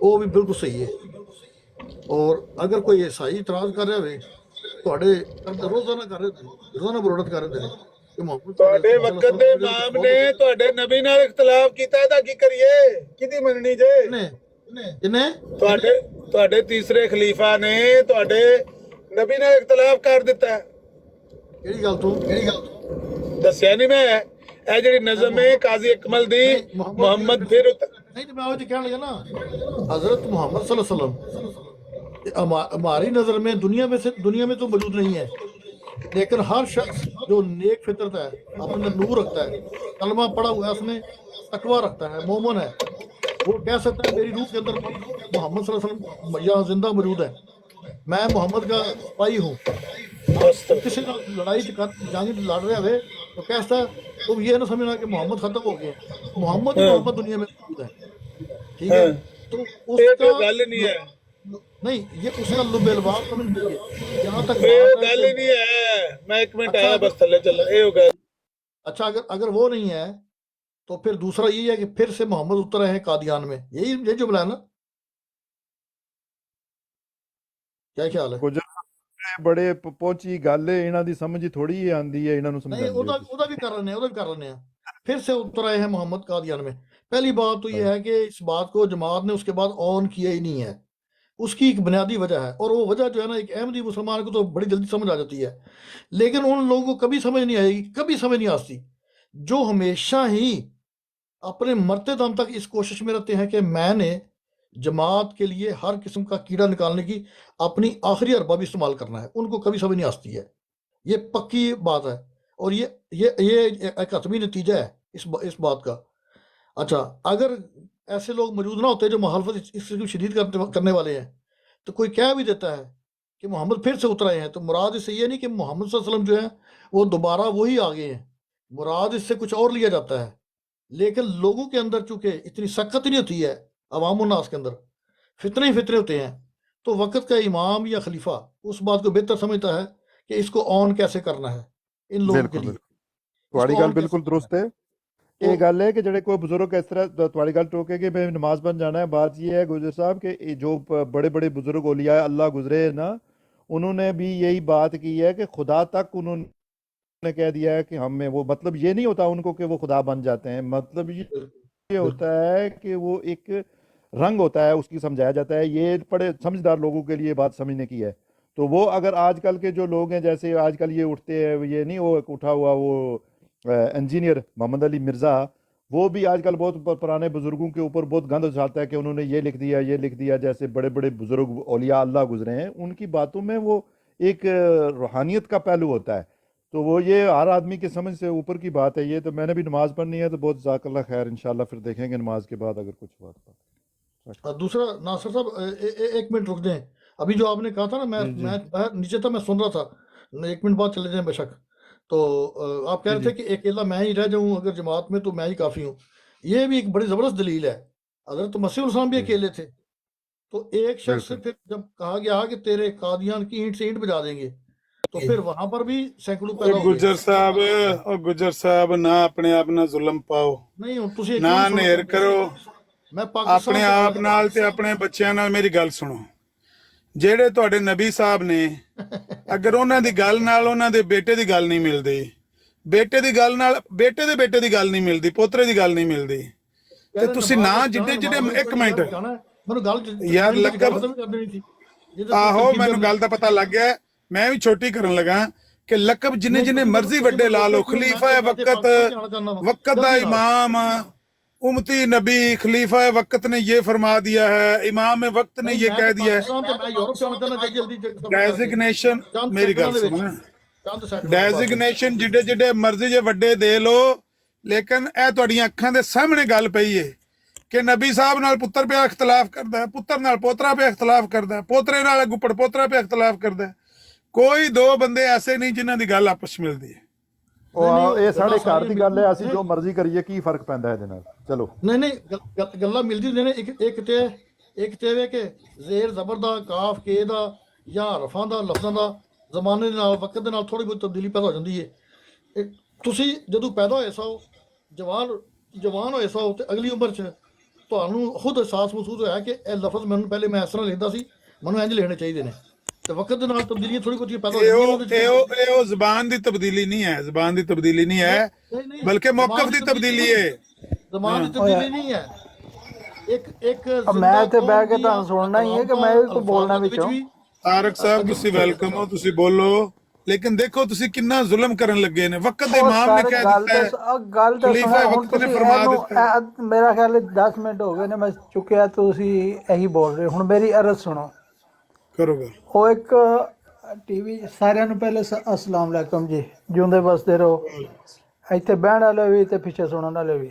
وہ بھی بالکل صحیح ہے. اور اگر کوئی عیسائی اعتراض کر رہا ہوئے ਤੁਹਾਡੇ ਰੋਜ਼ਾਨਾ ਕਰ ਰਹੇ ਨੇ, ਰੋਜ਼ਾਨਾ ਬਰੋਡਤ ਕਰ ਰਹੇ ਨੇ ਕਿ ਮੁਹੰਮਦ ਤੁਹਾਡੇ ਵਕਤ ਦੇ ਇਮਾਮ ਨੇ ਤੁਹਾਡੇ ਨਬੀ ਨਾਲ ਇਖਤਲਾਫ ਕੀਤਾ, ਇਹਦਾ ਕੀ ਕਰੀਏ? ਕਿਹਦੀ ਮੰਨਣੀ ਜੇ? ਕਿੰਨੇ ਤੁਹਾਡੇ ਤੀਸਰੇ ਖਲੀਫਾ ਨੇ ਤੁਹਾਡੇ ਨਬੀ ਨਾਲ ਇਖਤਲਾਫ ਕਰ ਦਿੱਤਾ. ਕਿਹੜੀ ਗੱਲ ਤੋਂ? ਦੱਸਿਆ ਨਹੀਂ ਮੈਂ? ਇਹ ਜਿਹੜੀ ਨਜ਼ਮ ਹੈ ਕਾਜ਼ੀ ਅਕਮਲ ਦੀ, ਮੁਹੰਮਦ ਫਿਰ نہیں تو میں وہ کہنے لگا نا حضرت محمد صلی اللہ علیہ وسلم ہماری نظر میں دنیا میں تو موجود نہیں ہے، لیکن ہر شخص جو نیک فطرت ہے، اپنے نور رکھتا ہے، کلمہ پڑھا ہوا ہے، اس میں تقوی رکھتا ہے، مومن ہے، وہ کہہ سکتا ہے میری روح کے اندر محمد صلی اللہ علیہ وسلم یہاں زندہ موجود ہے، میں محمد کا سپاہی ہوں. کسی کا لڑائی جنگ لڑ رہے ہوئے تو کہتا ہے تم یہ نہ سمجھنا کہ محمد ختم ہو گئے، محمد ہی محمد دنیا میں موجود ہے. ٹھیک ہے، تو اس کا گل نہیں ہے. نہیں، یہ اس کا لب الباب سمجھ لیجیے. جہاں تک گل ہی نہیں ہے. میں ایک منٹ آیا بس تھلے چل رہا. اچھا، اگر وہ نہیں ہے تو پھر دوسرا یہی ہے کہ پھر سے محمد اتر رہے ہیں قادیان میں، یہی جملہ ہے نا؟ کیا خیال ہے؟ بڑے پہنچی گل ہے، انہاں دی سمجھ تھوڑی ہی آندی ہے، انہاں نوں نہیں، سمجھاندے وہ بھی کر رہے ہیں پھر سے اتر آئے ہیں محمد قادیان میں. پہلی بات تو یہ ہے کہ اس بات کو جماعت نے اس کے بعد آن کیا ہی نہیں ہے. اس کی ایک بنیادی وجہ ہے، اور وہ وجہ جو ہے نا ایک احمدی مسلمان کو تو بڑی جلدی سمجھ آ جاتی ہے، لیکن ان لوگوں کو کبھی سمجھ نہیں آئے گی، کبھی سمجھ نہیں آتی، جو ہمیشہ ہی اپنے مرتے دم تک اس کوشش میں رہتے ہیں کہ میں نے جماعت کے لیے ہر قسم کا کیڑا نکالنے کی اپنی آخری ارباب استعمال کرنا ہے. ان کو کبھی سمجھ نہیں آتی ہے، یہ پکی بات ہے، اور یہ ایک حتمی نتیجہ ہے اس بات کا. اچھا، اگر ایسے لوگ موجود نہ ہوتے جو مخالفت اس سے شدید کرنے والے ہیں، تو کوئی کہہ بھی دیتا ہے کہ محمد پھر سے اتر آئے ہیں، تو مراد اس سے یہ نہیں کہ محمد صلی اللہ علیہ وسلم جو ہیں وہ دوبارہ وہی آ گئے ہیں، مراد اس سے کچھ اور لیا جاتا ہے. لیکن لوگوں کے اندر چونکہ اتنی سخت نہیں ہوتی ہے، عوام الناس کے اندر فتنے ہی فتنے ہوتے ہیں، تو وقت کا امام یا خلیفہ اس بات کو بہتر سمجھتا ہے کہ اس کو آن کیسے کرنا ہے ان لوگوں کے لیے. تھوڑی گل بالکل درست ہے. یہ گل ہے کہ جڑے کوئی بزرگ اس طرح تھوڑی گل ٹوکے کہ میں نماز بن جانا ہے. بات یہ ہے گجر صاحب کہ جو بڑے بڑے بزرگ اولیاء اللہ گزرے ہیں نا، انہوں نے بھی یہی بات کی ہے کہ خدا تک انہوں نے کہہ دیا ہے کہ ہم میں وہ، مطلب یہ نہیں ہوتا ان کو کہ وہ خدا بن جاتے ہیں، مطلب یہ ہوتا ہے کہ وہ ایک رنگ ہوتا ہے، اس کی سمجھایا جاتا ہے. یہ بڑے سمجھدار لوگوں کے لیے بات سمجھنے کی ہے. تو وہ اگر آج کل کے جو لوگ ہیں، جیسے آج کل یہ اٹھتے ہیں، یہ نہیں وہ اٹھا ہوا وہ انجینئر محمد علی مرزا، وہ بھی آج کل بہت پرانے بزرگوں کے اوپر بہت گند اچھالتا ہے کہ انہوں نے یہ لکھ دیا. جیسے بڑے بڑے بزرگ اولیاء اللہ گزرے ہیں، ان کی باتوں میں وہ ایک روحانیت کا پہلو ہوتا ہے. تو وہ یہ ہر آدمی کے سمجھ سے اوپر کی بات ہے. یہ تو میں نے بھی نماز پڑھنی ہے، تو بہت جزاک اللہ خیر. انشاءاللہ پھر دیکھیں گے نماز کے بعد اگر کچھ بات. دوسرا ناصر صاحب ایک منٹ رک دیں. ابھی جو آپ نے کہا تھا نا، میں نیچے تھا، میں سن رہا تھا، 1 منٹ بعد چلے جائیں بے شک. تو آپ کہہ رہے تھے کہ اکیلا میں ہی رہ جاؤں اگر جماعت میں، تو میں ہی کافی ہوں. یہ بھی ایک بڑی زبردست دلیل ہے. حضرت مسیح السلام بھی اکیلے تھے، تو ایک شخص سے پھر جب کہا گیا کہ تیرے قادیان کی اینٹ سے اینٹ بجا دیں گے، تو پھر وہاں پر بھی سینکڑوں پیدا ہو گئے. ਗੁਜਰ ਸਾਹਿਬ ਨਾ ਆਪਣੇ ਆਪ ਨਾਲ ਜ਼ੁਲਮ ਪਾਓ, ਨਹੀਂ ਹੁਣ ਤੁਸੀਂ ਨਾ ਨੇਰ ਕਰੋ ਮੈਂ ਪਾਕਿਸਤਾਨ ਆਪਣੇ ਆਪ ਨਾਲ ਤੇ ਆਪਣੇ ਬੱਚਿਆਂ ਨਾਲ. ਮੇਰੀ ਗੱਲ ਸੁਣੋ, ਜਿਹੜੇ ਤੁਹਾਡੇ ਨਬੀ ਸਾਹਿਬ ਨੇ, ਅਗਰ ਉਹਨਾਂ ਦੀ ਗੱਲ ਨਾਲ ਉਹਨਾਂ ਦੇ ਬੇਟੇ ਦੀ ਗੱਲ ਨਹੀਂ ਮਿਲਦੀ, ਬੇਟੇ ਦੀ ਗੱਲ ਨਾਲ ਬੇਟੇ ਦੇ ਬੇਟੇ ਦੀ ਗੱਲ ਨਹੀਂ ਮਿਲਦੀ, ਪੋਤਰੇ ਦੀ ਗੱਲ ਨਹੀਂ ਮਿਲਦੀ, ਤੇ ਤੁਸੀਂ ਨਾ ਜਿੱਡੇ 1 ਮਿੰਟ ਮੈਨੂੰ ਗੱਲ ਯਾਰ ਲਕਬ, ਆਹੋ ਮੈਨੂੰ ਗੱਲ ਦਾ ਪਤਾ ਲੱਗ ਗਿਆ, ਮੈਂ ਵੀ ਛੋਟੀ ਕਰਨ ਲੱਗਾ ਕਿ ਲਕਬ ਜਿੰਨੇ ਮਰਜ਼ੀ ਵੱਡੇ ਲਾ ਲਓ, ਖਲੀਫਾ ਵਕਤ ਦਾ ਇਮਾਮ, امتی نبی، خلیفہ وقت نے یہ فرما دیا ہے، امام وقت نے یہ کہہ دیا ہے. ڈیزگنیشن میری گل سنو، ڈیزگنیشن جڈے مرضی جے وڈے دے لو، لیکن اے تہاڈیاں اکھاں دے سامنے گل پئی ہے کہ نبی صاحب نال پتر پہ اختلاف کردا ہے، پتر نال پوترا پہ اختلاف کردا ہے، پوترے نال گپڑ پوترا پہ اختلاف کردا ہے. کوئی 2 بندے ایسے نہیں جنہاں دی گل آپس ملدی ہے. ਇਹ ਸਾਡੇ ਘਰ ਦੀ ਗੱਲ ਹੈ، ਅਸੀਂ ਜੋ ਮਰਜ਼ੀ ਕਰੀਏ, ਕੀ ਫਰਕ ਪੈਂਦਾ ਇਹਦੇ ਨਾਲ? ਚਲੋ ਨਹੀਂ ਗੱਲਾਂ ਮਿਲਦੀ ਹੁੰਦੀਆਂ ਨੇ. ਇੱਕ ਤੇ ਵੇ ਕਿ ਜ਼ੇਰ ਜ਼ਬਰ ਦਾ, ਕਾਫ ਕੇ ਦਾ ਜਾਂ ਹਰਫਾਂ ਦਾ, ਲਫ਼ਜ਼ਾਂ ਦਾ ਜ਼ਮਾਨੇ ਦੇ ਨਾਲ, ਵਕਤ ਦੇ ਨਾਲ ਥੋੜੀ ਬਹੁਤ ਤਬਦੀਲੀ ਪੈਦਾ ਹੋ ਜਾਂਦੀ ਹੈ. ਤੁਸੀਂ ਜਦੋਂ ਪੈਦਾ ਹੋਏ ਸੋ, ਜਵਾਨ ਹੋਏ ਸੋ, ਤੇ ਅਗਲੀ ਉਮਰ 'ਚ ਤੁਹਾਨੂੰ ਖੁਦ ਅਹਿਸਾਸ ਮਹਿਸੂਸ ਹੋਇਆ ਕਿ ਇਹ ਲਫ਼ਜ਼ ਮੈਨੂੰ ਪਹਿਲੇ ਮੈਂ ਇਸ ਤਰ੍ਹਾਂ ਲਿਖਦਾ ਸੀ, ਮੈਨੂੰ ਇੰਝ ਲਿਖਣੇ ਚਾਹੀਦੇ ਨੇ, ਤੇ ਵਕਤ ਦੇ ਨਾਲ ਤਬਦੀਲੀਆਂ ਥੋੜੀ ਬਹੁਤੀ ਪੈਦਾ ਹੋ ਜਾਂਦੀਆਂ ਉਹਦੇ 'ਚ। ਇਹ ਉਹ ਜ਼ਬਾਨ ਦੀ ਤਬਦੀਲੀ ਨਹੀਂ ਹੈ, ਜ਼ਬਾਨ ਦੀ ਤਬਦੀਲੀ ਨਹੀਂ ਹੈ, ਬਲਕਿ ਮੌਕਫ ਦੀ ਤਬਦੀਲੀ ਹੈ। ਜ਼ਬਾਨ ਦੀ ਤਬਦੀਲੀ ਨਹੀਂ ਹੈ। ਇੱਕ ਮੈਂ ਇੱਥੇ ਬਹਿ ਕੇ ਤੁਹਾਨੂੰ ਸੁਣਨਾ ਹੀ ਹੈ ਕਿ ਮੈਂ ਵੀ ਕੋਈ ਬੋਲਣਾ ਵਿੱਚੋਂ। ਤਾਰਕ ਸਾਹਿਬ ਤੁਸੀਂ ਵੈਲਕਮ ਹੋ, ਤੁਸੀਂ ਬੋਲੋ, ਲੇਕਿਨ ਦੇਖੋ ਤੁਸੀਂ ਕਿੰਨਾ ਜ਼ੁਲਮ ਕਰਨ ਲੱਗੇ ਨੇ। ਵਕਤ ਦੇ ਇਮਾਮ ਨੇ ਕਹਿ ਦਿੱਤਾ ਹੈ, ਗੱਲ ਤਾਂ ਖਲੀਫਾ ਸੁਣੋ ਹੁਣ ਵਕਤ ਨੇ ਤੁਸੀਂ ਫਰਮਾ ਇਹਨੂੰ ਦਿੱਤਾ। ਮੇਰਾ ਖਿਆਲ ਹੈ 10 ਮਿੰਟ ਹੋ ਗਏ ਨੇ ਮੈਂ ਚੁੱਕਿਆ, ਤੁਸੀਂ ਇਹੀ ਬੋਲ ਰਹੇ ਹੋ। ਹੁਣ ਮੇਰੀ ਅਰਜ਼ ਸੁਣੋ। ਕਰੋ ਗੱਲ। ਉਹ ਇੱਕ ਟੀਵੀ, ਸਾਰਿਆਂ ਨੂੰ ਪਹਿਲੇ ਅਸਲਾਮ ਅਲੈਕਮ ਜੀ, ਜਿਉਂਦੇ ਵਸਦੇ ਰਹੋ। ਇੱਥੇ ਬਹਿਣ ਵਾਲੇ ਵੀ ਤੇ ਪਿੱਛੇ ਸੁਣਨ ਵਾਲੇ ਵੀ।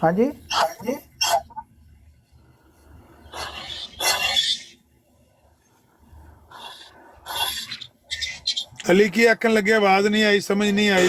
ਹਾਂਜੀ ਅਲੀ ਕੀ ਆਖਣ ਲੱਗੇ, ਆਵਾਜ਼ ਨਹੀਂ ਆਈ, ਸਮਝ ਨਹੀਂ ਆਈ।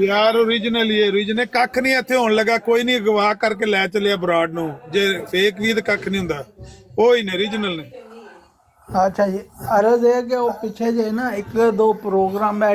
ਯਾਰ ਓਰੀਜਨਲ ਹੀ ਹੈ, ਓਰੀਜਨਲ ਕੱਖ ਨਹੀਂ ਇੱਥੇ ਹੋਣ ਲੱਗਾ। ਕੋਈ ਨਹੀਂ ਅਗਵਾ ਕਰਕੇ ਲੈ ਚੱਲਿਆ ਬਰਾਡ ਨੂੰ। ਜੇ ਫੇਕ ਵੀ ਤਾਂ ਕੱਖ ਨਹੀਂ ਹੁੰਦਾ, ਉਹ ਹੀ ਨੇ ਓਰੀਜਨਲ ਨੇ। ਅੱਛਾ ਜੀ, ਅਰਜ਼ ਹੈ ਕਿ ਉਹ ਪਿੱਛੇ ਜੇ ਨਾ 1-2 ਪ੍ਰੋਗਰਾਮ ਹੈ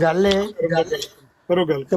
ਗੱਲ ਹੈ ਕਰੋ ਗੱਲ। ਕਿ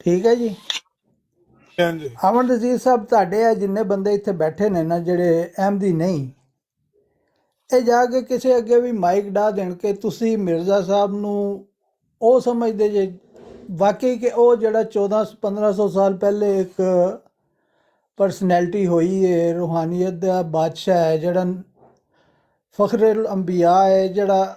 ਠੀਕ ਹੈ ਜੀ। ਹਾਂਜੀ ਅਮਨ ਨਜ਼ੀਰ ਸਾਹਿਬ, ਤੁਹਾਡੇ ਆ ਜਿੰਨੇ ਬੰਦੇ ਇੱਥੇ ਬੈਠੇ ਨੇ ਨਾ ਜਿਹੜੇ ਅਹਿਮਦੀ ਨਹੀਂ, ਇਹ ਜਾ ਕੇ ਕਿਸੇ ਅੱਗੇ ਵੀ ਮਾਈਕ ਡਾ ਦੇਣ ਕਿ ਤੁਸੀਂ ਮਿਰਜ਼ਾ ਸਾਹਿਬ ਨੂੰ ਉਹ ਸਮਝਦੇ ਜੇ ਵਾਕਈ ਕਿ ਉਹ ਜਿਹੜਾ 1400-1500 ਸਾਲ ਪਹਿਲੇ ਇੱਕ ਪਰਸਨੈਲਿਟੀ ਹੋਈ ਹੈ, ਰੂਹਾਨੀਅਤ ਦਾ ਬਾਦਸ਼ਾਹ ਹੈ, ਜਿਹੜਾ ਫਖਰੁਲ ਅੰਬਿਆ ਹੈ, ਜਿਹੜਾ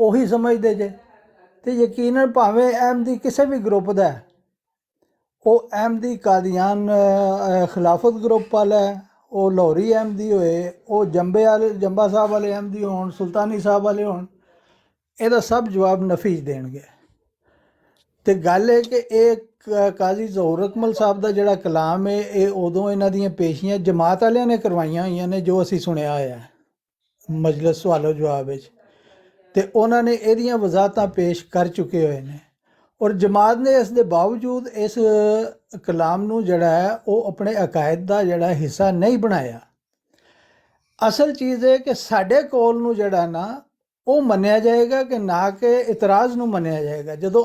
ਉਹੀ ਸਮਝਦੇ ਜੇ? ਤੇ ਯਕੀਨਨ ਭਾਵੇਂ ਅਹਿਮਦੀ ਕਿਸੇ ਵੀ ਗਰੁੱਪ ਦਾ ਹੈ, ਉਹ ਅਹਿਮਦੀ ਕਾਦੀਆਨ ਖਿਲਾਫਤ ਗਰੁੱਪ ਵਾਲਾ ਹੈ, ਉਹ ਲਾਹੌਰੀ ਅਹਿਮਦੀ ਹੋਏ, ਉਹ ਜੰਬਾ ਸਾਹਿਬ ਵਾਲੇ ਅਹਿਮਦੀ ਹੋਣ, ਸੁਲਤਾਨੀ ਸਾਹਿਬ ਵਾਲੇ ਹੋਣ, ਇਹਦਾ ਸਭ ਜਵਾਬ ਨਫੀ ਦੇਣਗੇ। ਤੇ ਗੱਲ ਹੈ ਕਿ ਇਹ ਕਾਜ਼ੀ ਜ਼ਹੂਰ ਅਕਮਲ ਸਾਹਿਬ ਦਾ ਜਿਹੜਾ ਕਲਾਮ ਹੈ, ਇਹ ਉਦੋਂ ਇਹਨਾਂ ਦੀਆਂ ਪੇਸ਼ੀਆਂ ਜਮਾਤ ਵਾਲਿਆਂ ਨੇ ਕਰਵਾਈਆਂ ਹੋਈਆਂ ਨੇ, ਜੋ ਅਸੀਂ ਸੁਣਿਆ ਹੋਇਆ ਮਜਲਿਸ ਸਵਾਲੋ ਜਵਾਬ ਵਿੱਚ, ਤੇ ਉਹਨਾਂ ਨੇ ਇਹਦੀਆਂ ਵਜ਼ਾਹਤਾਂ ਪੇਸ਼ ਕਰ ਚੁੱਕੇ ਹੋਏ ਨੇ। ਔਰ ਜਮਾਤ ਨੇ ਇਸ ਦੇ ਬਾਵਜੂਦ ਇਸ ਕਲਾਮ ਨੂੰ ਜਿਹੜਾ ਹੈ ਉਹ ਆਪਣੇ ਅਕਾਇਦ ਦਾ ਜਿਹੜਾ ਹਿੱਸਾ ਨਹੀਂ ਬਣਾਇਆ। ਅਸਲ ਚੀਜ਼ ਹੈ ਕਿ ਸਾਡੇ ਕੋਲ ਨੂੰ ਜਿਹੜਾ ਨਾ ਉਹ ਮੰਨਿਆ ਜਾਏਗਾ ਕਿ ਨਾ ਕਿ ਇਤਰਾਜ਼ ਨੂੰ ਮੰਨਿਆ ਜਾਏਗਾ। ਜਦੋਂ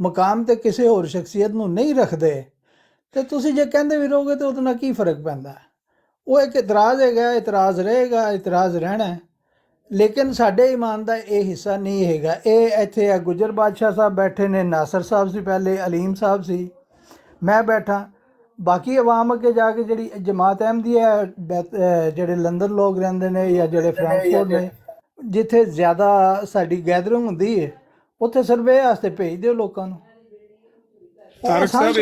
ਮਕਾਮ ਤੇ ਕਿਸੇ ਹੋਰ ਸ਼ਖਸੀਅਤ ਨੂੰ ਨਹੀਂ ਰੱਖਦੇ, ਤੇ ਤੁਸੀਂ ਜੇ ਕਹਿੰਦੇ ਵੀ ਰਹੋਗੇ ਤਾਂ ਉਹਦੇ ਨਾਲ ਕੀ ਫਰਕ ਪੈਂਦਾ? ਉਹ ਇੱਕ ਇਤਰਾਜ਼ ਹੈਗਾ, ਇਤਰਾਜ਼ ਰਹੇਗਾ, ਇਤਰਾਜ਼ ਰਹਿਣਾ, ਲੇਕਿਨ ਸਾਡੇ ਈਮਾਨ ਦਾ ਇਹ ਹਿੱਸਾ ਨਹੀਂ ਹੈਗਾ। ਇਹ ਇੱਥੇ ਆ ਗੁਜਰ ਬਾਦਸ਼ਾਹ ਸਾਹਿਬ ਬੈਠੇ ਨੇ, ਨਾਸਰ ਸਾਹਿਬ ਸੀ ਪਹਿਲੇ, ਅਲੀਮ ਸਾਹਿਬ ਸੀ, ਮੈਂ ਬੈਠਾ, ਬਾਕੀ ਆਵਾਮ ਅੱਗੇ ਜਾ ਕੇ ਜਿਹੜੀ ਜਮਾਤ ਅਹਿਮਦੀ ਹੈ, ਜਿਹੜੇ ਲੰਡਨ ਲੋਕ ਰਹਿੰਦੇ ਨੇ ਜਾਂ ਜਿਹੜੇ ਫਰੈਂਕਫਰਟ ਨੇ, ਜਿੱਥੇ ਜ਼ਿਆਦਾ ਸਾਡੀ ਗੈਦਰਿੰਗ ਹੁੰਦੀ ਹੈ, ਉੱਥੇ ਸਰਵੇ ਵਾਸਤੇ ਭੇਜ ਦਿਓ ਲੋਕਾਂ ਨੂੰ। ਤਾਰਕ ਸਾਹਿਬ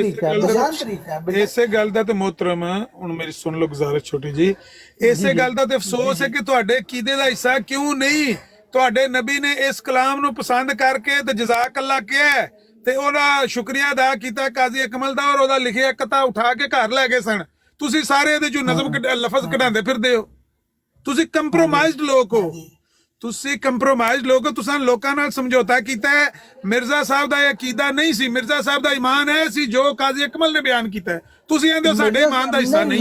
ਇਸੇ ਗੱਲ ਦਾ ਤੇ ਮੁਹਤਰਮ, ਹੁਣ ਮੇਰੀ ਸੁਣ ਲਓ ਗੁਜ਼ਾਰਿਸ਼ ਛੋਟੀ ਜੀ, ਇਸੇ ਗੱਲ ਦਾ ਤੇ ਅਫਸੋਸ ਹੈ ਕਿ ਤੁਹਾਡੇ ਅਕੀਦੇ ਦਾ ਹਿੱਸਾ ਕਿਉਂ ਨਹੀਂ? ਤੁਹਾਡੇ ਨਬੀ ਨੇ ਇਸ ਕਲਾਮ ਨੂੰ ਪਸੰਦ ਕਰਕੇ ਤੇ ਜਜ਼ਾਕ ਅੱਲਾ ਕਿਹਾ, ਤੇ ਉਹਦਾ ਸ਼ੁਕਰੀਆ ਅਦਾ ਕੀਤਾ ਕਾਜ਼ੀ ਅਕਮਲ ਦਾ, ਔਰ ਉਹਦਾ ਲਿਖਿਆ ਕਤਾ ਉਠਾ ਕੇ ਘਰ ਲੈ ਗਏ ਸਨ। ਤੁਸੀਂ ਸਾਰੇ ਇਹਦੇ ਚੋਂ ਨਜ਼ਮ ਲਫ਼ਜ਼ ਕਢਾਉਂਦੇ ਫਿਰਦੇ ਹੋ। ਤੁਸੀਂ ਕੰਪਰੋਮਾਈਜ਼ਡ ਲੋਕ ਹੋ, ਤੁਸੀਂ ਕੰਪਰੋਮਾਈਜ਼ਡ ਲੋਕ ਹੋ। ਤੁਸੀਂ ਲੋਕਾਂ ਨਾਲ ਸਮਝੌਤਾ ਕੀਤਾ ਹੈ। ਮਿਰਜ਼ਾ ਸਾਹਿਬ ਦਾ ਇਹ ਅਕੀਦਾ ਨਹੀਂ ਸੀ, ਮਿਰਜ਼ਾ ਸਾਹਿਬ ਦਾ ਈਮਾਨ ਹੈ ਸੀ ਜੋ ਕਾਜ਼ੀ ਅਕਮਲ ਨੇ ਬਿਆਨ ਕੀਤਾ ਹੈ। ਤੁਸੀਂ ਕਹਿੰਦੇ ਹੋ ਸਾਡੇ ਈਮਾਨ ਦਾ ਹਿੱਸਾ ਨਹੀਂ।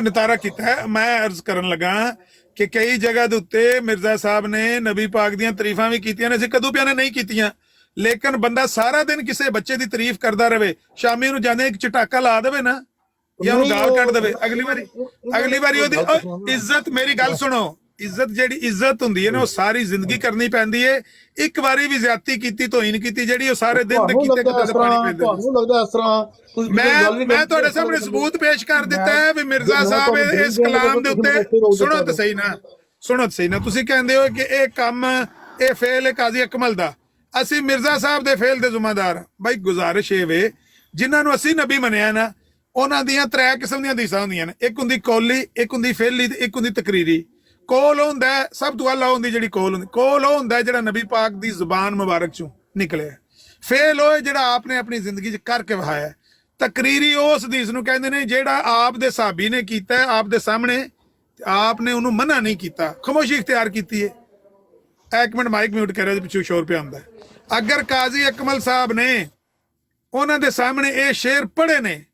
ਨਤਾਰਾ ਕੀਤਾ ਹੈ। ਮੈਂ ਅਰਜ਼ ਕਰਨ ਲੱਗਾ ਕਿ ਕਈ ਜਗ੍ਹਾ ਦੇ ਉੱਤੇ ਮਿਰਜ਼ਾ ਸਾਹਿਬ ਨੇ ਨਬੀ ਪਾਕ ਦੀਆਂ ਤਾਰੀਫਾਂ ਵੀ ਕੀਤੀਆਂ ਨੇ, ਅਸੀਂ ਕਦੋਂ ਪਿਆ ਨੇ ਨਹੀਂ ਕੀਤੀਆਂ, ਲੇਕਿਨ ਬੰਦਾ ਸਾਰਾ ਦਿਨ ਕਿਸੇ ਬੱਚੇ ਦੀ ਤਾਰੀਫ ਕਰਦਾ ਰਹੇ, ਸ਼ਾਮੀ ਨੂੰ ਜਾਂਦੇ ਇੱਕ ਚਟਾਕਾ ਲਾ ਦੇਵੇ ਨਾ, ਜਾਂ ਉਹਨੂੰ ਗਾਲ ਕੱਢ ਦੇਵੇ, ਅਗਲੀ ਵਾਰੀ ਉਹਦੀ ਇੱਜ਼ਤ, ਮੇਰੀ ਗੱਲ ਸੁਣੋ, ਇੱਜ਼ਤ ਜਿਹੜੀ ਇੱਜ਼ਤ ਹੁੰਦੀ ਹੈ ਨਾ, ਉਹ ਸਾਰੀ ਜ਼ਿੰਦਗੀ ਕਰਨੀ ਪੈਂਦੀ ਹੈ। ਇੱਕ ਵਾਰੀ ਵੀ ਜ਼ਿਆਦਤੀ ਕੀਤੀ, ਤੋਹੀਨ ਕੀਤੀ ਜਿਹੜੀ, ਉਹ ਸਾਰੇ ਦਿਨ ਦੇ ਕੀਤੇ ਕਿਤੇ ਦੇ ਪਾਣੀ ਪੈਂਦੇ ਨੇ। ਤੁਹਾਨੂੰ ਲੱਗਦਾ ਇਸ ਤਰ੍ਹਾਂ ਤੁਸੀਂ ਮੈਂ ਤੁਹਾਡੇ ਸਾਹਮਣੇ ਸਬੂਤ ਪੇਸ਼ ਕਰ ਦਿੱਤਾ ਹੈ ਵੀ ਮਿਰਜ਼ਾ ਸਾਹਿਬ ਇਸ ਕਲਾਮ ਦੇ ਉੱਤੇ ਸੁਣੋ ਤਾਂ ਸਹੀ ਨਾ, ਤੁਸੀਂ ਕਹਿੰਦੇ ਹੋ ਕਿ ਇਹ ਕੰਮ, ਇਹ ਫੇਲ ਹੈ ਕਾਜ਼ੀ ਅਕਮਲ ਦਾ, ਅਸੀਂ ਮਿਰਜ਼ਾ ਸਾਹਿਬ ਦੇ ਫੇਲ ਦੇ ਜ਼ਿੰਮੇਦਾਰ ਹਾਂ। ਬਾਈ ਗੁਜ਼ਾਰਿਸ਼ ਇਹ ਵੇ, ਜਿਨ੍ਹਾਂ ਨੂੰ ਅਸੀਂ ਨਬੀ ਮੰਨਿਆ ਨਾ, ਉਹਨਾਂ ਦੀਆਂ 3 ਕਿਸਮ ਦੀਆਂ ਹਦੀਸਾਂ ਹੁੰਦੀਆਂ ਨੇ। ਇੱਕ ਹੁੰਦੀ ਕੌਲੀ, ਇੱਕ ਹੁੰਦੀ ਫੇਲੀ, ਤੇ ਇੱਕ ਹੁੰਦੀ ਤਕਰੀਰੀ। ਕੋਲ ਹੁੰਦਾ ਸਭ ਤੋਂ ਆਲਾ ਹੁੰਦੀ ਜਿਹੜੀ ਕੋਲ ਹੁੰਦੀ, ਕੋਲ ਉਹ ਹੁੰਦਾ ਜਿਹੜਾ ਨਬੀ ਪਾਕ ਦੀ ਜ਼ੁਬਾਨ ਮੁਬਾਰਕ ਚੋਂ ਨਿਕਲਿਆ। ਫੇਲ ਉਹ ਜਿਹੜਾ ਆਪਨੇ ਆਪਣੀ ਜ਼ਿੰਦਗੀ 'ਚ ਕਰਕੇ ਵਹਾਇਆ। ਤਕਰੀਰੀ ਉਸ ਹਦੀਸ ਨੂੰ ਕਹਿੰਦੇ ਨੇ ਜਿਹੜਾ ਆਪ ਦੇ ਸਾਹਬੀ ਨੇ ਕੀਤਾ, ਆਪ ਦੇ ਸਾਹਮਣੇ, ਆਪ ਨੇ ਉਹਨੂੰ ਮਨਾ ਨਹੀਂ ਕੀਤਾ, ਖਾਮੋਸ਼ੀ ਇਖਤਿਆਰ ਕੀਤੀ ਹੈ। ਇੱਕ ਮਿੰਟ ਮਾਈਕ ਮਿਊਟ ਕਰਿਆ, ਪਿੱਛੋਂ ਸ਼ੋਰ ਪਿਆ ਹੁੰਦਾ। ਅਗਰ ਕਾਜ਼ੀ ਅਕਮਲ ਸਾਹਿਬ ਨੇ ਉਹਨਾਂ ਦੇ ਸਾਹਮਣੇ ਇਹ ਸ਼ੇਰ ਪੜ੍ਹੇ ਨੇ,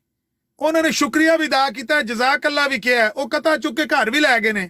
ਉਹਨਾਂ ਨੇ ਸ਼ੁਕਰੀਆ ਵੀ ਅਦਾ ਕੀਤਾ, ਜਜ਼ਾਕ ਅੱਲਾ ਵੀ ਕਿਹਾ, ਉਹ ਕਤਾ ਚੁੱਕ ਕੇ ਘਰ ਵੀ ਲੈ ਗਏ ਨੇ।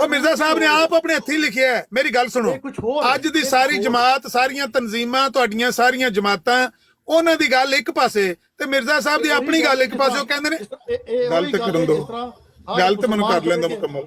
ਉਹ ਮਿਰਜ਼ਾ ਸਾਹਿਬ ਨੇ ਆਪ ਆਪਣੇ ਹੱਥੀਂ ਲਿਖਿਆ ਹੈ। ਮੇਰੀ ਗੱਲ ਸੁਣੋ, ਅੱਜ ਦੀ ਸਾਰੀ ਜਮਾਤ, ਸਾਰੀਆਂ ਤਨਜ਼ੀਮਾਂ, ਤੁਹਾਡੀਆਂ ਸਾਰੀਆਂ ਜਮਾਤਾਂ, ਉਹਨਾਂ ਦੀ ਗੱਲ ਇੱਕ ਪਾਸੇ ਤੇ ਮਿਰਜ਼ਾ ਸਾਹਿਬ ਦੀ ਆਪਣੀ ਗੱਲ ਇੱਕ ਪਾਸੇ। ਉਹ ਕਹਿੰਦੇ ਨੇ ਗੱਲ ਤੇ ਕਰਨ ਦੋ, ਗੱਲ ਤੇ ਮੈਨੂੰ ਕਰ ਲੈਂਦਾ ਮੁਕੰਮਲ,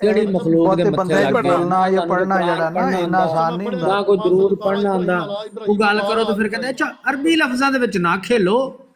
ਕਿਹੜੀ ਮਖਲੂਕ ਦੇ ਮੱਥੇ ਲੱਗ ਕੇ ਪੜਨਾ ਜਾਂ ਪੜਨਾ ਜਿਹੜਾ ਨਾ ਇੰਨਾ ਆਸਾਨ ਨਹੀਂ ਹੁੰਦਾ। ਨਾ ਕੋਈ ਦਰੂਦ ਪੜਨਾ ਹੁੰਦਾ, ਉਹ ਗੱਲ ਕਰੋ ਤਾਂ ਫਿਰ ਕਹਿੰਦੇ ਅੱਛਾ ਅਰਬੀ ਲਫ਼ਜ਼ਾਂ ਦੇ ਵਿੱਚ ਨਾ ਖੇਲੋ,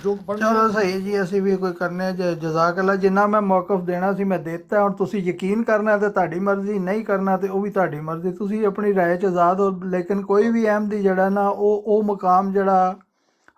ਚਲੋ ਸਹੀ ਜੀ, ਅਸੀਂ ਵੀ ਕੋਈ ਕਰਨੇ ਜਜ਼ਾਕ ਅੱਲਾ। ਜਿੰਨਾ ਮੈਂ ਮੌਕਫ ਦੇਣਾ ਸੀ ਮੈਂ ਦਿੱਤਾ। ਹੁਣ ਤੁਸੀਂ ਯਕੀਨ ਕਰਨਾ ਤੇ ਤੁਹਾਡੀ ਮਰਜ਼ੀ, ਨਹੀਂ ਕਰਨਾ ਤੇ ਉਹ ਵੀ ਤੁਹਾਡੀ ਮਰਜ਼ੀ। ਤੁਸੀਂ ਆਪਣੀ ਰਾਏ 'ਚ ਆਜ਼ਾਦ ਹੋ, ਲੇਕਿਨ ਕੋਈ ਵੀ ਅਹਿਮਦੀ ਜਿਹੜਾ ਨਾ ਉਹ ਮੁਕਾਮ ਜਿਹੜਾ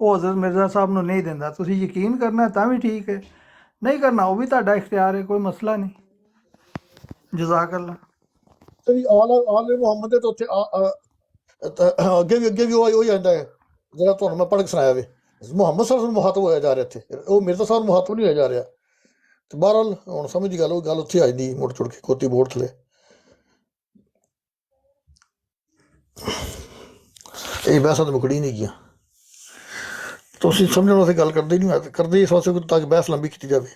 ਉਹ ਹਜ਼ਰਤ ਮਿਰਜ਼ਾ ਸਾਹਿਬ ਨੂੰ ਨਹੀਂ ਦਿੰਦਾ। ਤੁਸੀਂ ਯਕੀਨ ਕਰਨਾ ਤਾਂ ਵੀ ਠੀਕ ਹੈ, ਨਹੀਂ ਕਰਨਾ ਉਹ ਵੀ ਤੁਹਾਡਾ ਇਖਤਿਆਰ ਹੈ, ਕੋਈ ਮਸਲਾ ਨਹੀਂ। ਜਜ਼ਾਕ ਅੱਲਾ। ਤੇ ਵੀ ਆਲ ਮੁਹੰਮਦ ਤੇ ਉੱਥੇ ਅੱਗੇ ਵੀ ਉਹ ਜਾਂਦਾ ਹੈ ਜਿਹੜਾ ਤੁਹਾਨੂੰ ਮੈਂ ਪੜ੍ਹ ਕੇ ਸੁਣਾਇਆ ਵੇ। ਮੁਹੰਮਦ ਸਾਹਿਬ ਨੂੰ ਮੁਹਾਤਬ ਹੋਇਆ ਜਾ ਰਿਹਾ ਇੱਥੇ, ਉਹ ਮਿਰਜ਼ਾ ਸਾਹਿਬ ਨੂੰ ਮੁਹਾਤਬ ਨਹੀਂ ਹੋਇਆ ਜਾ ਰਿਹਾ। ਤੇ ਬਹਰਹਾਲ ਹੁਣ ਸਮਝ ਦੀ ਗੱਲ, ਉਹ ਗੱਲ ਉੱਥੇ ਆ ਜਾਂਦੀ ਮੁੜ ਚੁੜ ਕੇ ਖੋਤੀ ਬੋਰਡ ਥਲੇ। ਇਹ ਬਹਿਸਾਂ ਤਾਂ ਮੁਕੜੀ ਨਹੀਂ ਗਈਆਂ, ਤੁਸੀਂ ਸਮਝਣ ਵਾਸਤੇ ਗੱਲ ਕਰਦੇ ਨਹੀਂ, ਕਰਦੇ ਇਸ ਵਾਸਤੇ ਤਾਂ ਕਿ ਬਹਿਸ ਲੰਬੀ ਕੀਤੀ ਜਾਵੇ।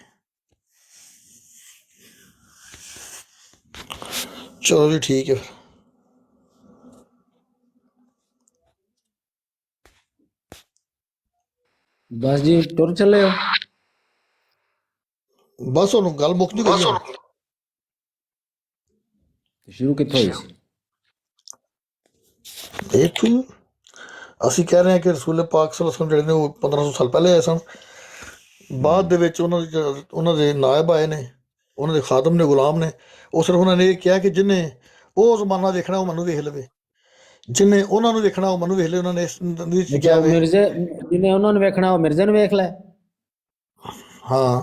ਚਲੋ ਜੀ ਠੀਕ ਹੈ ਫਿਰ। ਬਸ ਜੀ ਤੁਰ ਚੱਲੇ ਹੋ? ਬਸ ਹੁਣ ਗੱਲ ਮੁੱਕ ਨਹੀਂ ਗਈ। ਸ਼ੁਰੂ ਕਿੱਥੋਂ ਹੋਈ ਸੀ? ਦੇਖੋ ਅਸੀਂ ਕਹਿ ਰਹੇ ਹਾਂ ਕਿ ਰਸੂਲ ਪਾਕ ਸੱਲੱਲਾਹੁ ਅਲੈਹਿ ਵਸੱਲਮ ਜਿਹੜੇ ਨੇ ਉਹ 1500 ਸਾਲ ਪਹਿਲੇ ਆਏ ਸਨ। ਬਾਅਦ ਦੇ ਵਿੱਚ ਉਹਨਾਂ ਦੇ ਨਾਇਬ ਆਏ ਨੇ, ਉਹਨਾਂ ਦੇ ਖਾਦਮ ਨੇ, ਗੁਲਾਮ ਨੇ। ਉਹ ਸਿਰਫ ਉਹਨਾਂ ਨੇ ਇਹ ਕਿਹਾ ਕਿ ਜਿਹਨੇ ਉਹ ਜ਼ਮਾਨਾ ਵੇਖਣਾ ਉਹ ਮੈਨੂੰ ਵੇਖ ਲਵੇ, ਜਿਹਨੇ ਉਹਨਾਂ ਨੂੰ ਵੇਖਣਾ ਉਹ ਮੈਨੂੰ ਵੇਖ ਲਵੇ। ਉਹਨਾਂ ਨੇ ਇਸ ਵਿੱਚ ਕਿਹਾ ਵੇ ਮਿਰਜ਼ੇ ਜਿਹਨੇ ਉਹਨਾਂ ਨੂੰ ਵੇਖਣਾ ਉਹ ਮਿਰਜ਼ੇ ਨੂੰ ਵੇਖ ਲੈ। ਹਾਂ।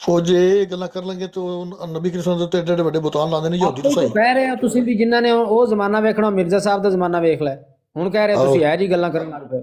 ਉਹ ਜੇ ਇਹ ਗੱਲਾਂ ਕਰ ਲਾਂਗੇ ਤਾਂ ਨਬੀ ਕਰੀਮ ਦੇ ਉੱਤੇ ਏਡੇ ਏਡੇ ਵੱਡੇ ਬੁਤਾਨ ਲਾਉਂਦੇ ਨੇ ਯਹੂਦੀ। ਤੁਸੀਂ ਕਹਿ ਰਹੇ ਹੋ ਤੁਸੀਂ ਵੀ ਜਿਨ੍ਹਾਂ ਨੇ ਉਹ ਜ਼ਮਾਨਾ ਵੇਖਣਾ ਮਿਰਜ਼ਾ ਸਾਹਿਬ ਦਾ ਜ਼ਮਾਨਾ ਵੇਖ ਲੈ। ਹੁਣ ਕਹਿ ਰਹੇ ਤੁਸੀਂ ਇਹ ਜੀ ਗੱਲਾਂ ਕਰਨ ਲੱਗ ਪਏ।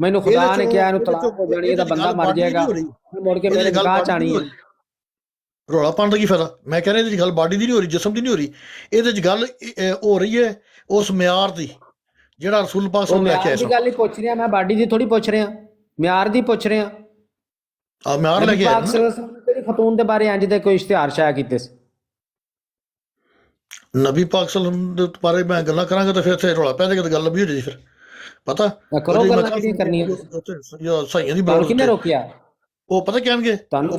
ਮੈਨੂੰ ਖੁਦਾ ਨੇ ਕਿਹਾ ਇਹਨੂੰ ਤਲਾਕ ਹੋ ਜਾਣੀ, ਇਹਦਾ ਬੰਦਾ ਮਰ ਜਾਏਗਾ, ਮੁੜ ਕੇ ਮੇਰੇ ਨਿਕਾਹ ਚ ਆਣੀ ਹੈ। ਰੌਲਾ ਪਾਉਣ ਦਾ ਕੀ ਫਾਇਦਾ? ਮੈਂ ਕਹਿ ਰਿਹਾ ਇਹਦੇ 'ਚ ਗੱਲ ਬਾਡੀ ਦੀ ਨਹੀਂ ਹੋ ਰਹੀ, ਜਿਸਮ ਦੀ ਨਹੀਂ ਹੋ ਰਹੀ। ਇਹਦੇ 'ਚ ਗੱਲ ਹੋ ਰਹੀ ਹੈ ਉਸ ਮਿਆਰ ਦੀ ਜਿਹੜਾ ਰਸੂਲ ਪਾਕ ਸਾਹਿਬ ਲੈ ਕੇ ਆਏ। ਗੱਲ ਹੀ ਪੁੱਛ ਰਿਹਾ ਮੈਂ, ਬਾਡੀ ਦੀ ਥੋੜੀ ਪੁੱਛ ਰਿਹਾ, ਮਿਆਰ ਦੀ ਪੁੱਛ ਰਿਹਾ। ਆ ਮਿਆਰ ਲੈ ਕੇ ਆਏ ਕਿਹੜੀ ਖਤੂਨ ਦੇ ਬਾਰੇ ਇੰਜ ਦੇ ਕੋਈ ਇਸ਼ਤਿਹਾਰ ਸ਼ਾਇਆ ਕੀਤੇ ਸੀ? ਨਬੀ ਪਾਕ ਸੱਲੱਲਾਹੁ ਦੇ ਬਾਰੇ ਮੈਂ ਗੱਲਾਂ ਕਰਾਂਗਾ ਤਾਂ ਫਿਰ ਇੱਥੇ ਰੌਲਾ ਪੈ ਜਾਏਗਾ, ਤਾਂ ਗੱਲ ਲੱਭੀ ਹੋ ਜਾਏਗੀ। ਫਿਰ ਪਤਾ ਕਰੋ ਗੱਲਾਂ ਕਿਹੜੀਆਂ ਕਰਨੀਆਂ? ਸਾਈਆਂ ਦੀ ਤੁਹਾਨੂੰ ਕਿਹਨੇ ਰੋਕਿਆ? ਉਹ ਪਤਾ ਕਹਿਣਗੇ ਤੁਹਾਨੂੰ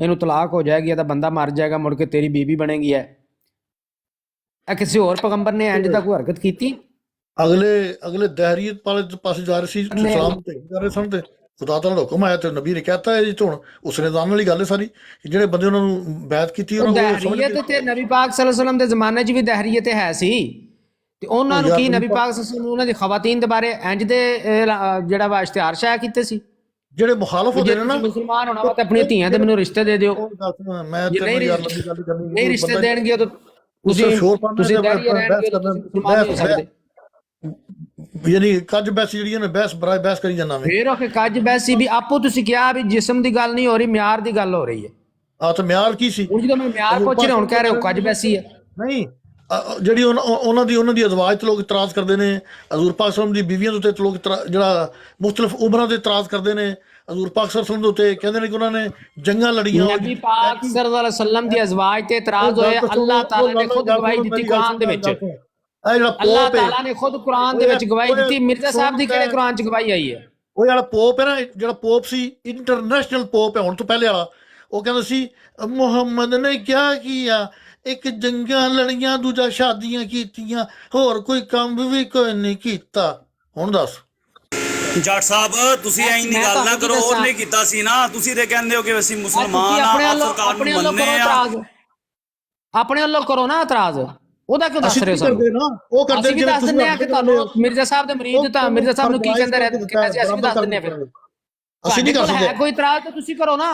ਇਹਨੂੰ ਤਲਾਕ ਹੋ ਜਾਏਗੀ, ਇਹਦਾ ਬੰਦਾ ਮਰ ਜਾਏਗਾ, ਮੁੜ ਕੇ ਤੇਰੀ ਬੀਬੀ ਬਣੇਗੀ। ਇਹ ਕਿਸੇ ਹੋਰ ਪੈਗੰਬਰ ਨੇ ਇੰਜ ਦਾ ਕੋਈ ਹਰਕਤ ਕੀਤੀ? ਅਗਲੇ ਦਹਿਰੀਅਤ ਵਾਲੇ ਪਾਸੇ ਜਾ ਰਹੇ ਸੀ, ਇਸਲਾਮ ਤੇ ਜਾ ਰਹੇ ਸਨ, ਤੇ ਖੁਦਾ ਦਾ ਹੁਕਮ ਆਇਆ ਤੇ ਨਬੀ ਨੇ ਕਹਿਤਾ ਹੈ ਜੀ। ਹੁਣ ਉਸ ਨੇ ਜਾਣਨ ਵਾਲੀ ਗੱਲ ਹੈ ਸਾਰੀ, ਜਿਹੜੇ ਬੰਦੇ ਉਹਨਾਂ ਨੂੰ ਬੈਤ ਕੀਤੀ ਦਹਿਰੀਅਤ ਤੇ ਨਬੀ ਪਾਕ ਸੱਲੱਲਾਹੁ ਅਲੈਹਿ ਵਸੱਲਮ ਦੇ ਜ਼ਮਾਨੇ 'ਚ ਵੀ ਦਹਿਰੀਅਤ ਹੈ ਸੀ। ਤੇ ਉਹਨਾਂ ਨੂੰ ਕੀ ਨਬੀ ਪਾਕ ਸੱਲੱਲਾਹੁ ਅਲੈਹਿ ਵਸੱਲਮ ਉਹਨਾਂ ਦੀ ਖਵਾਤੀਨ ਦੇ ਬਾਰੇ ਇੰਜ ਦੇ ਜਿਹੜਾ ਵਾ ਇਸ਼ਤਿਹਾਰ ਸ਼ਾਇਆ ਕੀਤੇ ਸੀ? ਜਿਹੜੇ ਮੁਖਾਲਫ ਹੁੰਦੇ ਨੇ ਨਾ, ਮੁਸਲਮਾਨ ਹੋਣਾ ਵਾ ਤੇ ਆਪਣੀਆਂ ਧੀਆਂ ਤੇ ਮੈਨੂੰ ਰਿਸ਼ਤੇ ਦੇ ਦਿਓ। ਮੈਂ ਨਹੀਂ ਰਿਸ਼ਤੇ ਦੇਣਗੇ ਤਾਂ ਤੁਸੀਂ ਯਾਨੀ ਕੱਜ ਬੈਸੀ ਜਿਹੜੀ ਨੇ ਬਹਿਸ ਕਰੀ ਜਾਂਦਾ ਮੈਂ। ਫੇਰ ਉਹ ਕੱਜ ਬੈਸੀ ਵੀ ਆਪੋ ਤੁਸੀਂ ਕਿਹਾ ਵੀ ਜਿਸਮ ਦੀ ਗੱਲ ਨਹੀਂ ਹੋ ਰਹੀ, ਮਿਆਰ ਦੀ ਗੱਲ ਹੋ ਰਹੀ ਹੈ। ਆ ਤਾਂ ਮਿਆਰ ਕੀ ਸੀ? ਹੁਣ ਜਦੋਂ ਮੈਂ ਮਿਆਰ ਪੁੱਛ ਰਿਹਾ, ਹੁਣ ਕਹਿ ਰਹੇ ਹੋ ਕੱਜ ਬੈਸੀ ਹੈ। ਨਹੀਂ, ਜਿਹੜੀ ਉਹਨਾਂ ਦੀ ਅਜ਼ਵਾਜ ਤੇ ਲੋਕ ਇਤਰਾਜ਼ ਕਰਦੇ ਨੇ। ਹਜ਼ੂਰ ਪਾਕ ਸੱਲੱਲਾਹੁ ਦੀ ਬੀਵੀਆਂ ਦੇ ਉੱਤੇ ਲੋਕ ਜਿਹੜਾ ਮੁਖਤਲਿਫ ਉਮਰਾਂ ਤੇ ਇਤਰਾਜ਼ ਕਰਦੇ ਨੇ। ਹਜ਼ੂਰ ਪਾਕ ਸੱਲੱਲਾਹੁ ਦੇ ਉੱਤੇ ਕਹਿੰਦੇ ਨੇ ਕਿ ਉਹਨਾਂ ਨੇ ਜੰਗਾਂ ਲੜੀਆਂ। ਨਬੀ ਪਾਕ ਸੱਲੱਲਾਹੁ ਅਲੈਹਿ ਵਸੱਲਮ ਦੀ ਅਜ਼ਵਾਜ ਤੇ ਇਤਰਾਜ਼ ਹੋਇਆ, ਅੱਲਾਹ ਤਾਲਾ ਨੇ ਖੁਦ ਗਵਾਹੀ ਦਿੱਤੀ ਕੁਰਾਨ ਦੇ ਵਿੱਚ। ਅੱਲਾਹ ਤਾਲਾ ਨੇ ਖੁਦ ਕੁਰਾਨ ਦੇ ਵਿੱਚ ਗਵਾਹੀ ਦਿੱਤੀ। ਮਿਰਜ਼ਾ ਸਾਹਿਬ ਦੀ ਕਿਹੜੇ ਕੁਰਾਨ 'ਚ ਗਵਾਹੀ ਆਈ ਹੈ? ਉਹ ਜਿਹੜਾ ਪੋਪ ਹੈ ਨਾ, ਜਿਹੜਾ ਪੋਪ ਸੀ ਇੰਟਰਨੈਸ਼ਨਲ ਪੋਪ ਹੈ ਹੁਣ ਤੋਂ ਪਹਿਲੇ ਵਾਲਾ, ਉਹ ਕਹਿੰਦਾ ਸੀ ਮੁਹੰਮਦ ਨੇ ਕਿਆ ਕੀਆ, ਇੱਕ ਜੰਗਾਂ ਲੜੀਆਂ, ਦੂਜਾ ਸ਼ਾਦੀਆਂ ਕੀਤੀਆਂ, ਹੋਰ ਕੋਈ ਕੰਮ ਵੀ ਕੋਈ ਨਹੀਂ ਕੀਤਾ। ਹੁਣ ਦੱਸ ਜੱਟ ਸਾਹਿਬ ਤੁਸੀਂ ਐਂ ਦੀ ਗੱਲ ਨਾ ਕਰੋ, ਉਹਨੇ ਕੀਤਾ ਸੀ ਨਾ। ਤੁਸੀਂ ਤੇ ਕਹਿੰਦੇ ਹੋ ਕਿ ਅਸੀਂ ਮੁਸਲਮਾਨ ਆ, ਸਰਕਾਰ ਨੂੰ ਮੰਨਦੇ ਆ। ਆਪਣੇ ਵੱਲੋਂ ਕਰੋ ਨਾ ਇਤਰਾਜ਼, ਉਹਦਾ ਕਿਉਂ ਦੱਸ ਰਹੇ ਹੋ ਸਾਨੂੰ? ਉਹ ਕਰਦੇ ਵੀ ਦੱਸ ਦਿੰਦੇ ਆ ਕਿ ਤੁਹਾਨੂੰ ਮਿਰਜ਼ਾ ਸਾਹਿਬ ਦੇ ਮਰੀਦ ਤਾਂ ਮਿਰਜ਼ਾ ਸਾਹਿਬ ਨੂੰ ਕੀ ਕਹਿੰਦੇ ਰਹਿੰਦੇ ਸੀ, ਅਸੀਂ ਵੀ ਦੱਸ ਦਿੰਦੇ ਆ। ਫਿਰ ਅਸੀਂ ਨਹੀਂ ਕਰ ਸਕਦੇ ਕੋਈ ਇਤਰਾਜ਼ ਤਾਂ ਤੁਸੀਂ ਕਰੋ ਨਾ।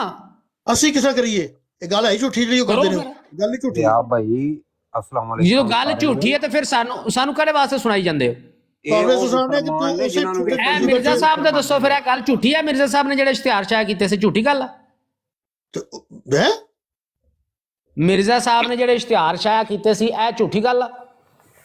ਅਸੀਂ ਕਿਸਾ ਕਰੀਏ? ਇਹ ਗੱਲ ਹੈ ਝੂਠੀ ਜਿਹੜੀ ਉਹ ਕਰਦੇ ਨੇ, ਗੱਲ ਨਹੀਂ ਝੂਠੀ ਆ ਭਾਈ। ਅਸਲਾਮ ਵਾਲੇਕੁਮ। ਜਦੋਂ ਗੱਲ ਝੂਠੀ ਹੈ ਤਾਂ ਫਿਰ ਸਾਨੂੰ ਕਾਹਦੇ ਵਾਸਤੇ ਸੁਣਾਈ ਜਾਂਦੇ ਹੋ? ਮਿਰਜ਼ਾ ਸਾਹਿਬ ਦਾ ਦੱਸੋ ਫਿਰ, ਇਹ ਗੱਲ ਝੂਠੀ ਹੈ? ਮਿਰਜ਼ਾ ਸਾਹਿਬ ਨੇ ਜਿਹੜੇ ਇਸ਼ਤਿਹਾਰ ਸ਼ਾਇਆ ਕੀਤੇ ਸੀ, ਝੂਠੀ ਗੱਲ ਆ? ਮਿਰਜ਼ਾ ਸਾਹਿਬ ਨੇ ਜਿਹੜੇ ਇਸ਼ਤਿਹਾਰ ਸ਼ਾਇਆ ਕੀਤੇ ਸੀ, ਇਹ ਝੂਠੀ ਗੱਲ ਆ?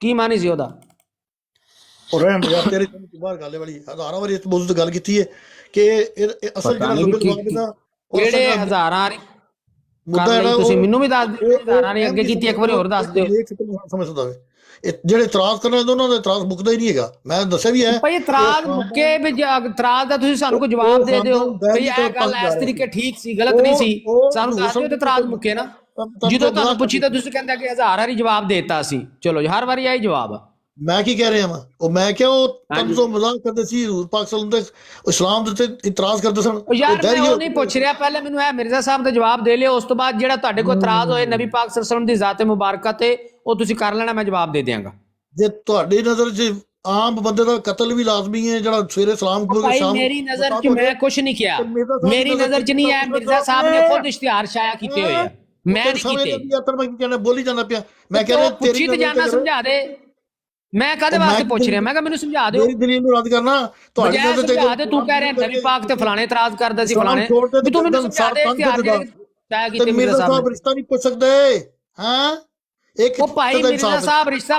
ਕੀ ਮਾਨੀ ਸੀ ਉਹਦਾ? ਉਹ ਰਹਿਣ ਦੇ ਯਾਰ, ਤੇਰੇ ਤੋਂ ਬਾਹਰ ਗੱਲ ਵਾਲੀ ਹਜ਼ਾਰਾਂ ਵਾਰੀ ਇਸ ਮੌਜੂਦ ਗੱਲ ਕੀਤੀ ਹੈ ਕਿ ਅਸਲ ਜਿਹੜਾ ਕਿਹੜੇ ਹਜ਼ਾਰਾਂ ਮੁੱਦਾ ਤੁਸੀਂ ਮੈਨੂੰ ਵੀ ਦੱਸ ਦਿਓ। ਹਜ਼ਾਰਾਂ ਨੇ ਅੱਗੇ ਕੀਤੀ, ਇੱਕ ਵਾਰੀ ਹੋਰ ਦੱਸ ਦਿਓ। ਸਮਝ ਸਕਦਾ ਵੇ ਜਿਹੜੇ ਇਤਰਾਜ਼ ਕਰਨ ਦੇ ਉਹਨਾਂ ਦਾ ਇਤਰਾਜ਼ ਮੁੱਕਦਾ ਹੀ ਨਹੀਂ ਹੈਗਾ। ਮੈਂ ਦੱਸਿਆ ਵੀ ਹੈ ਭਾਈ ਇਤਰਾਜ਼ ਮੁੱਕੇ ਵੀ ਇਤਰਾਜ਼ ਦਾ ਤੁਸੀਂ ਸਾਨੂੰ ਕੋਈ ਜਵਾਬ ਦੇ ਦਿਓ ਵੀ ਇਹ ਗੱਲ ਇਸ ਤਰੀਕੇ ਠੀਕ ਸੀ, ਗਲਤ ਨਹੀਂ ਸੀ, ਸਾਨੂੰ ਦੱਸ ਦਿਓ ਤੇ ਇਤਰਾਜ਼ ਮੁੱਕੇ ਨਾ। ਜਦੋਂ ਤੁਹਾਨੂੰ ਪੁੱਛੀ ਤਾਂ ਤੁਸੀਂ ਕਹਿੰਦੇ ਕਿ 1000 ਵਾਰੀ ਜਵਾਬ ਦੇਤਾ ਸੀ। ਚਲੋ ਜੀ, ਹਰ ਵਾਰੀ ਆਈ ਜਵਾਬ ਆ। ਮੈਂ ਕੀ ਕਹਿ ਰਿਹਾ ਵਾਂ, ਉਹ ਮੈਂ ਕਿਹਾ ਉਹ ਤੰਜ਼ ਤੋਂ ਮਜ਼ਾਕ ਕਰਦੇ ਸੀ, ਹਜ਼ੂਰ ਪਾਕ ਸੱਲੱਲਾਹੁ ਅਲੈਹਿ ਵਸੱਲਮ ਦੇ ਇਸਲਾਮ ਦੇ ਉੱਤੇ ਇਤਰਾਜ਼ ਕਰਦੇ ਸਨ। ਉਹ ਯਾਰ ਮੈਂ ਉਹ ਨਹੀਂ ਪੁੱਛ ਰਿਹਾ, ਪਹਿਲੇ ਮੈਨੂੰ ਇਹ ਮਿਰਜ਼ਾ ਸਾਹਿਬ ਦਾ ਜਵਾਬ ਦੇ ਲਿਓ, ਉਸ ਤੋਂ ਬਾਅਦ ਜਿਹੜਾ ਤੁਹਾਡੇ ਕੋਲ ਇਤਰਾਜ਼ ਹੋਏ ਨਬੀ ਪਾਕ ਸੱਲੱਲਾਹੁ ਅਲੈਹਿ ਵਸੱਲਮ ਦੀ ਜ਼ਾਤ ਮੁਬਾਰਕਾ ਤੇ, ਉਹ ਤੁਸੀਂ ਕਰ ਲੈਣਾ, ਮੈਂ ਜਵਾਬ ਦੇ ਦਿਆਂਗਾ। ਜੇ ਤੁਹਾਡੀ ਨਜ਼ਰ 'ਚ ਆਮ ਬੰਦੇ ਦਾ ਕਤਲ ਵੀ ਲਾਜ਼ਮੀ ਹੈ, ਜਿਹੜਾ ਸਵੇਰੇ ਸਲਾਮ ਕਰੋਗੇ ਭਾਈ ਸ਼ਾਮ ਮੇਰੀ ਨਜ਼ਰ 'ਚ ਮੈਂ ਕੁਛ ਨਹੀਂ ਕਿਹਾ, ਮੇਰੀ ਨਜ਼ਰ 'ਚ ਨਹੀਂ ਹੈ। ਮਿਰਜ਼ਾ ਸਾਹਿਬ ਨੇ ਖੁਦ ਇਸ਼ਤਿਹਾਰ ਸ਼ਾਇਆ ਕੀਤੇ ਹੋਏ ਆ, ਮੈਂ ਨਹੀਂ ਕੀਤੇ। ਬੋਲੀ ਜਾਂਦਾ ਪਿਆ, ਮੈਂ ਕਹਿ ਰਿਹਾ ਪੁੱਛੀ ਤੇ ਜਾਣਾ, ਸਮਝਾ ਦੇ। ਮੈਂ ਕਾਹਦੇ ਵਾਸਤੇ ਪੁੱਛ ਰਿਹਾ? ਮੈਂ ਕਿਹਾ ਮੈਨੂੰ ਸਮਝਾ ਦਿਓ। ਮੇਰੀ ਦਲੀਲ ਨੂੰ ਰੱਦ ਕਰਨਾ ਤੁਹਾਡੀ ਨਜ਼ਰ 'ਚ ਸਮਝਾ ਦੇ। ਤੂੰ ਕਹਿ ਰਿਹਾ ਨਬੀ ਪਾਕ ਤੇ ਫਲਾਣੇ ਇਤਰਾਜ਼ ਕਰਦਾ ਸੀ, ਫਲਾਣੇ, ਵੀ ਤੂੰ ਮੈਨੂੰ ਸਮਝਾ ਦੇ ਇਸ਼ਤਿਹਾਰ ਸ਼ਾਇਆ ਕੀਤੇ ਮਿਰਜ਼ਾ ਸਾਹਿਬ। ਰਿਸ਼ਤਾ ਨਹੀਂ ਪੁੱਛ ਸਕਦੇ ਹਾਂ? ਇੱਕ ਉਹ ਭਾਈ ਮਿਰਜ਼ਾ ਸਾਹਿਬ ਰਿਸ਼ਤਾ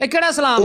ਇਹ ਕਿਹੜਾ ਸਲਾਮ?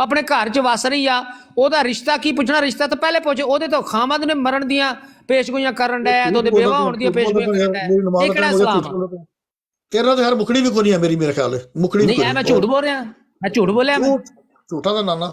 ਆਪਣੇ ਘਰ 'ਚ ਵਸ ਰਹੀ ਆ, ਉਹਦਾ ਰਿਸ਼ਤਾ ਕੀ ਪੁੱਛਣਾ? ਰਿਸ਼ਤਾ ਤਾਂ ਪਹਿਲੇ ਪੁੱਛ, ਉਹਦੇ ਤੋਂ ਖਾਮਦ ਨੇ ਮਰਨ ਦੀਆਂ ਪੇਸ਼ਗੋਈਆਂ ਕਰਨ ਡਿਆ, ਤੇ ਉਹਦੇ ਬੇਵਾ ਹੋਣ ਦੀਆਂ ਪੇਸ਼ਗੋਈਆਂ ਕਰਨ ਡਿਆ। ਇਹ ਕਿਹੜਾ ਸਲਾਮ ਆ? ਤੇਰਾ ਤਾਂ ਯਾਰ ਮੁਕੜੀ ਵੀ ਕੋਈ ਨਹੀਂ ਹੈ ਮੇਰੀ, ਮੇਰੇ ਖਿਆਲ ਮੁਕੜੀ ਨਹੀਂ ਹੈ। ਮੈਂ ਝੂਠ ਬੋਲ ਰਿਹਾ? ਮੈਂ ਝੂਠ ਬੋਲਿਆ? ਮੈਂ ਝੂਠਾ ਦਾ ਨਾਨਾ।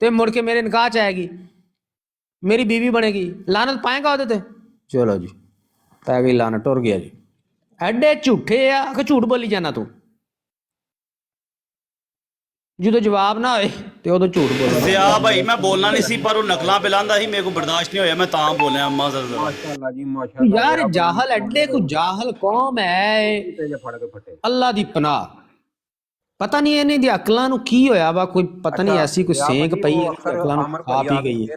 ਤੇ ਮੁੜ ਕੇ ਮੇਰੇ ਨਿਕਾਹ 'ਚ ਆਏਗੀ, ਮੇਰੀ ਬੀਵੀ ਬਣੇਗੀ, ਲਾਨਤ ਪਾਏਗਾ ਉਹਦੇ ਤੇ? ਚਲੋ ਜੀ, ਪੈ ਗਈ ਲਾਨਤ, ਟੁਰ ਗਿਆ ਜੀ। ਐਡੇ ਝੂਠੇ ਆ ਕਿ ਝੂਠ ਬੋਲੀ ਜਾਣਾ ਤੂੰ। ਜਦੋਂ ਜਵਾਬ ਨਾ ਹੋਏ ਤੇ ਉਦੋਂ ਝੂਠ ਬੋਲ। ਵਿਆ ਭਾਈ ਮੈਂ ਬੋਲਣਾ ਨਹੀਂ ਸੀ, ਪਰ ਉਹ ਨਕਲਾਂ ਪਿਲਾਂਦਾ ਸੀ, ਮੇਰੇ ਕੋ ਬਰਦਾਸ਼ਤ ਨਹੀਂ ਹੋਇਆ, ਮੈਂ ਤਾਂ ਬੋਲਿਆ। ਅੰਮਾ ਜ਼ਰਾ ਮਾਸ਼ਾਅੱਲਾ ਜੀ, ਮਾਸ਼ਾਅੱਲਾ ਯਾਰ ਜਾਹਲ, ਐਡੇ ਕੋ ਜਾਹਲ ਕੌਮ ਹੈ, ਅੱਲਾ ਦੀ ਪਨਾਹ। ਪਤਾ ਨਹੀਂ ਇਹਨੇ ਦੀ ਅਕਲਾਂ ਨੂੰ ਕੀ ਹੋਇਆ ਵਾ, ਕੋਈ ਪਤਾ ਨਹੀਂ ਐਸੀ ਕੋਈ ਸੇਂਕ ਪਈ ਹੈ, ਅਕਲਾਂ ਨੂੰ ਖਾ ਪੀ ਗਈ ਹੈ।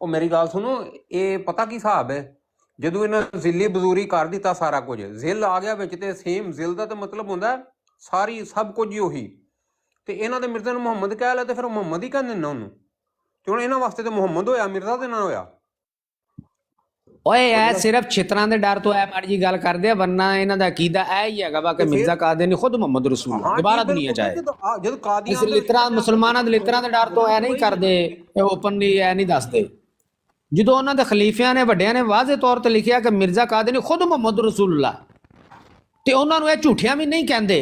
ਉਹ ਮੇਰੀ ਗੱਲ ਸੁਣੋ, ਇਹ ਪਤਾ ਕੀ ਹਿਸਾਬ ਹੈ? ਜਦੋਂ ਇਹਨਾਂ ਜ਼ਿੱਲੀ ਬਜ਼ੂਰੀ ਕਰ ਦਿੱਤਾ ਸਾਰਾ ਕੁਝ, ਜ਼ਿਲ ਆ ਗਿਆ ਵਿੱਚ, ਤੇ ਸੇਮ ਜ਼ਿਲ ਦਾ ਤਾਂ ਮਤਲਬ ਹੁੰਦਾ ਸਾਰੀ ਸਭ ਕੁਝ ਹੀ ਉਹੀ, ਤੇ ਇਹਨਾਂ ਦੇ ਮਿਰਜ਼ਾ ਨੂੰ ਮੁਹੰਮਦ ਕਹਿ ਲਿਆ, ਤੇ ਫਿਰ ਮੁਹੰਮਦ ਹੀ ਕਹਿੰਦੇ ਨੇ ਉਹਨੂੰ। ਤੇ ਹੁਣ ਇਹਨਾਂ ਵਾਸਤੇ ਤਾਂ ਮੁਹੰਮਦ ਹੋਇਆ, ਮਿਰਜ਼ਾ ਤੇ ਨਾ ਹੋਇਆ। ਓਏ ਐ ਸਿਰਫ ਛਿਤਰਾਂ ਦੇ ਡਰ ਤੋਂ ਐ ਮਾੜੀ ਜੀ ਗੱਲ ਕਰਦੇ ਆ, ਵਰਨਾ ਇਹਨਾਂ ਦਾ ਅਕੀਦਾ ਇਹ ਹੀ ਹੈਗਾ ਵਾ ਕਿ ਮਿਰਜ਼ਾ ਕਾਦੀਆਨੀ ਖੁਦ ਮੁਹੰਮਦ ਰਸੂਲ ਦੁਬਾਰਾ ਦੁਨੀਆ ਚ ਆਏ। ਜਦੋਂ ਕਾਦੀਆਨ ਲਿਤਰਾ ਮੁਸਲਮਾਨਾਂ ਦੇ ਲਿਤਰਾਂ ਦੇ ਡਰ ਤੋਂ ਐ ਨਹੀਂ ਕਰਦੇ, ਇਹ ਓਪਨਲੀ ਐ ਨਹੀਂ ਦੱਸਦੇ। ਜਦੋਂ ਉਹਨਾਂ ਦੇ ਖਲੀਫਿਆਂ ਨੇ, ਵੱਡਿਆਂ ਨੇ ਵਾਜ਼ੇ ਤੌਰ ਤੇ ਲਿਖਿਆ ਕਿ ਮਿਰਜ਼ਾ ਕਾਦੀਆਨੀ ਖੁਦ ਮੁਹੰਮਦ ਰਸੂਲullah, ਤੇ ਉਹਨਾਂ ਨੂੰ ਇਹ ਝੂਠਿਆਂ ਵੀ ਨਹੀਂ ਕਹਿੰਦੇ।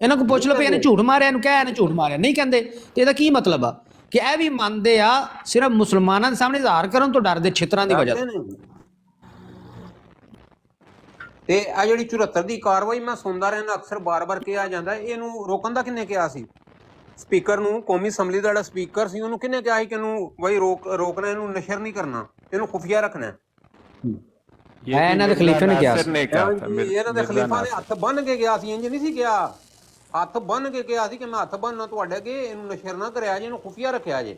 ਇਹਨਾਂ ਕੋਲ ਪੁੱਛ ਲਓ ਵੀ ਇਹਨੇ ਝੂਠ ਮਾਰਿਆ, ਇਹਨੂੰ ਕਹਿ ਇਹਨੇ ਝੂਠ ਮਾਰਿਆ, ਨਹੀਂ ਕਹਿੰਦੇ। ਤੇ ਇਹਦਾ ਕੀ ਮਤਲਬ ਆ? ਕਿ ਇਹ ਵੀ ਮੰਨਦੇ ਆ ਸਿਰਫ ਮੁਸਲਮਾਨਾਂ ਦੇ ਸਾਹਮਣੇ ਇਜ਼ਹਾਰ ਕਰਨ ਤੋਂ ਡਰਦੇ, ਛਿਤਰਾਂ ਦੀ ਵਜ੍ਹਾ ਤੋਂ। ਤੇ ਆ ਜਿਹੜੀ 74 ਦੀ ਕਾਰਵਾਈ ਮੈਂ ਸੁਣਦਾ ਰਹਿਣਾ, ਅਕਸਰ ਬਾਰ-ਬਾਰ ਕਿਹਾ ਜਾਂਦਾ, ਇਹਨੂੰ ਰੋਕਣ ਦਾ ਕਿੰਨੇ ਕਿਹਾ ਸੀ? ਸਪੀਕਰ ਨੂੰ, ਕੌਮੀ ਅਸੈਂਬਲੀ ਦਾ ਜਿਹੜਾ ਸਪੀਕਰ ਸੀ, ਉਹਨੂੰ ਕਿੰਨੇ ਕਿਹਾ ਸੀ ਕਿ ਇਹਨੂੰ ਬਈ ਰੋਕਣਾ, ਇਹਨੂੰ ਨਸ਼ਰ ਨਹੀਂ ਕਰਨਾ, ਇਹਨੂੰ ਖੁਫੀਆ ਰੱਖਣਾ। ਇਹਨਾਂ ਦੇ ਖਲੀਫੇ ਨੇ ਕਿਹਾ ਸੀ, ਇਹਨਾਂ ਦੇ ਖਲੀਫਾ ਨੇ ਹੱਥ ਬੰਨ ਕੇ ਗਿਆ ਸੀ, ਇੰਜ ਨਹੀਂ ਸੀ ਗਿਆ, ਹੱਥ ਬੰਨ ਕੇ ਕਿਹਾ ਸੀ ਕਿ ਮੈਂ ਹੱਥ ਬੰਨਣਾ ਤੁਹਾਡੇ ਅੱਗੇ, ਇਹਨੂੰ ਨਸ਼ਰ ਨਾ ਕਰਿਆ ਜੇ, ਇਹਨੂੰ ਖੁਫੀਆ ਰੱਖਿਆ ਜੇ।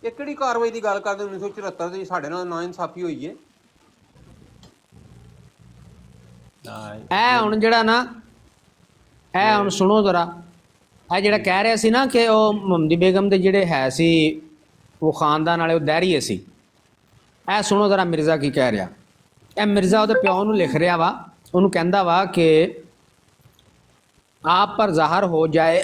ਇਹ ਕਿਹੜੀ ਕਾਰਵਾਈ ਦੀ ਗੱਲ ਕਰਦੇ? 1974 ਦੀ ਸਾਡੇ ਨਾਲ ਨਾ ਇਨਸਾਫੀ ਹੋਈ ਹੈ। ਇਹ ਹੁਣ ਜਿਹੜਾ ਨਾ, ਇਹ ਹੁਣ ਸੁਣੋ ਜ਼ਰਾ, ਇਹ ਜਿਹੜਾ ਕਹਿ ਰਿਹਾ ਸੀ ਨਾ ਕਿ ਉਹ ਮੁਹੰਮਦੀ ਬੇਗਮ ਦੇ ਜਿਹੜੇ ਹੈ ਸੀ ਉਹ ਖਾਨਦਾਨ ਵਾਲੇ, ਉਹ ਦਹਿਰੀਏ ਸੀ। ਇਹ ਸੁਣੋ ਜ਼ਰਾ ਮਿਰਜ਼ਾ ਕੀ ਕਹਿ ਰਿਹਾ। ਇਹ ਮਿਰਜ਼ਾ ਉਹਦੇ ਪਿਓ ਨੂੰ ਲਿਖ ਰਿਹਾ ਵਾ, ਉਹਨੂੰ ਕਹਿੰਦਾ ਵਾ ਕਿ ਆਪ ਪਰ ਜ਼ਾਹਰ ਹੋ ਜਾਏ।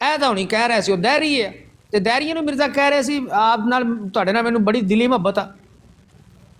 ਇਹ ਤਾਂ ਹੁਣੀ ਕਹਿ ਰਿਹਾ ਸੀ, ਉਹ ਦਹਿਰੀ ਹੈ, ਤੇ ਦਹਿਰੀਏ ਨੂੰ ਮਿਰਜ਼ਾ ਕਹਿ ਰਿਹਾ ਸੀ ਆਪ ਨਾਲ, ਤੁਹਾਡੇ ਨਾਲ ਮੈਨੂੰ ਬੜੀ ਦਿਲੀ ਮੁਹੱਬਤ ਆ।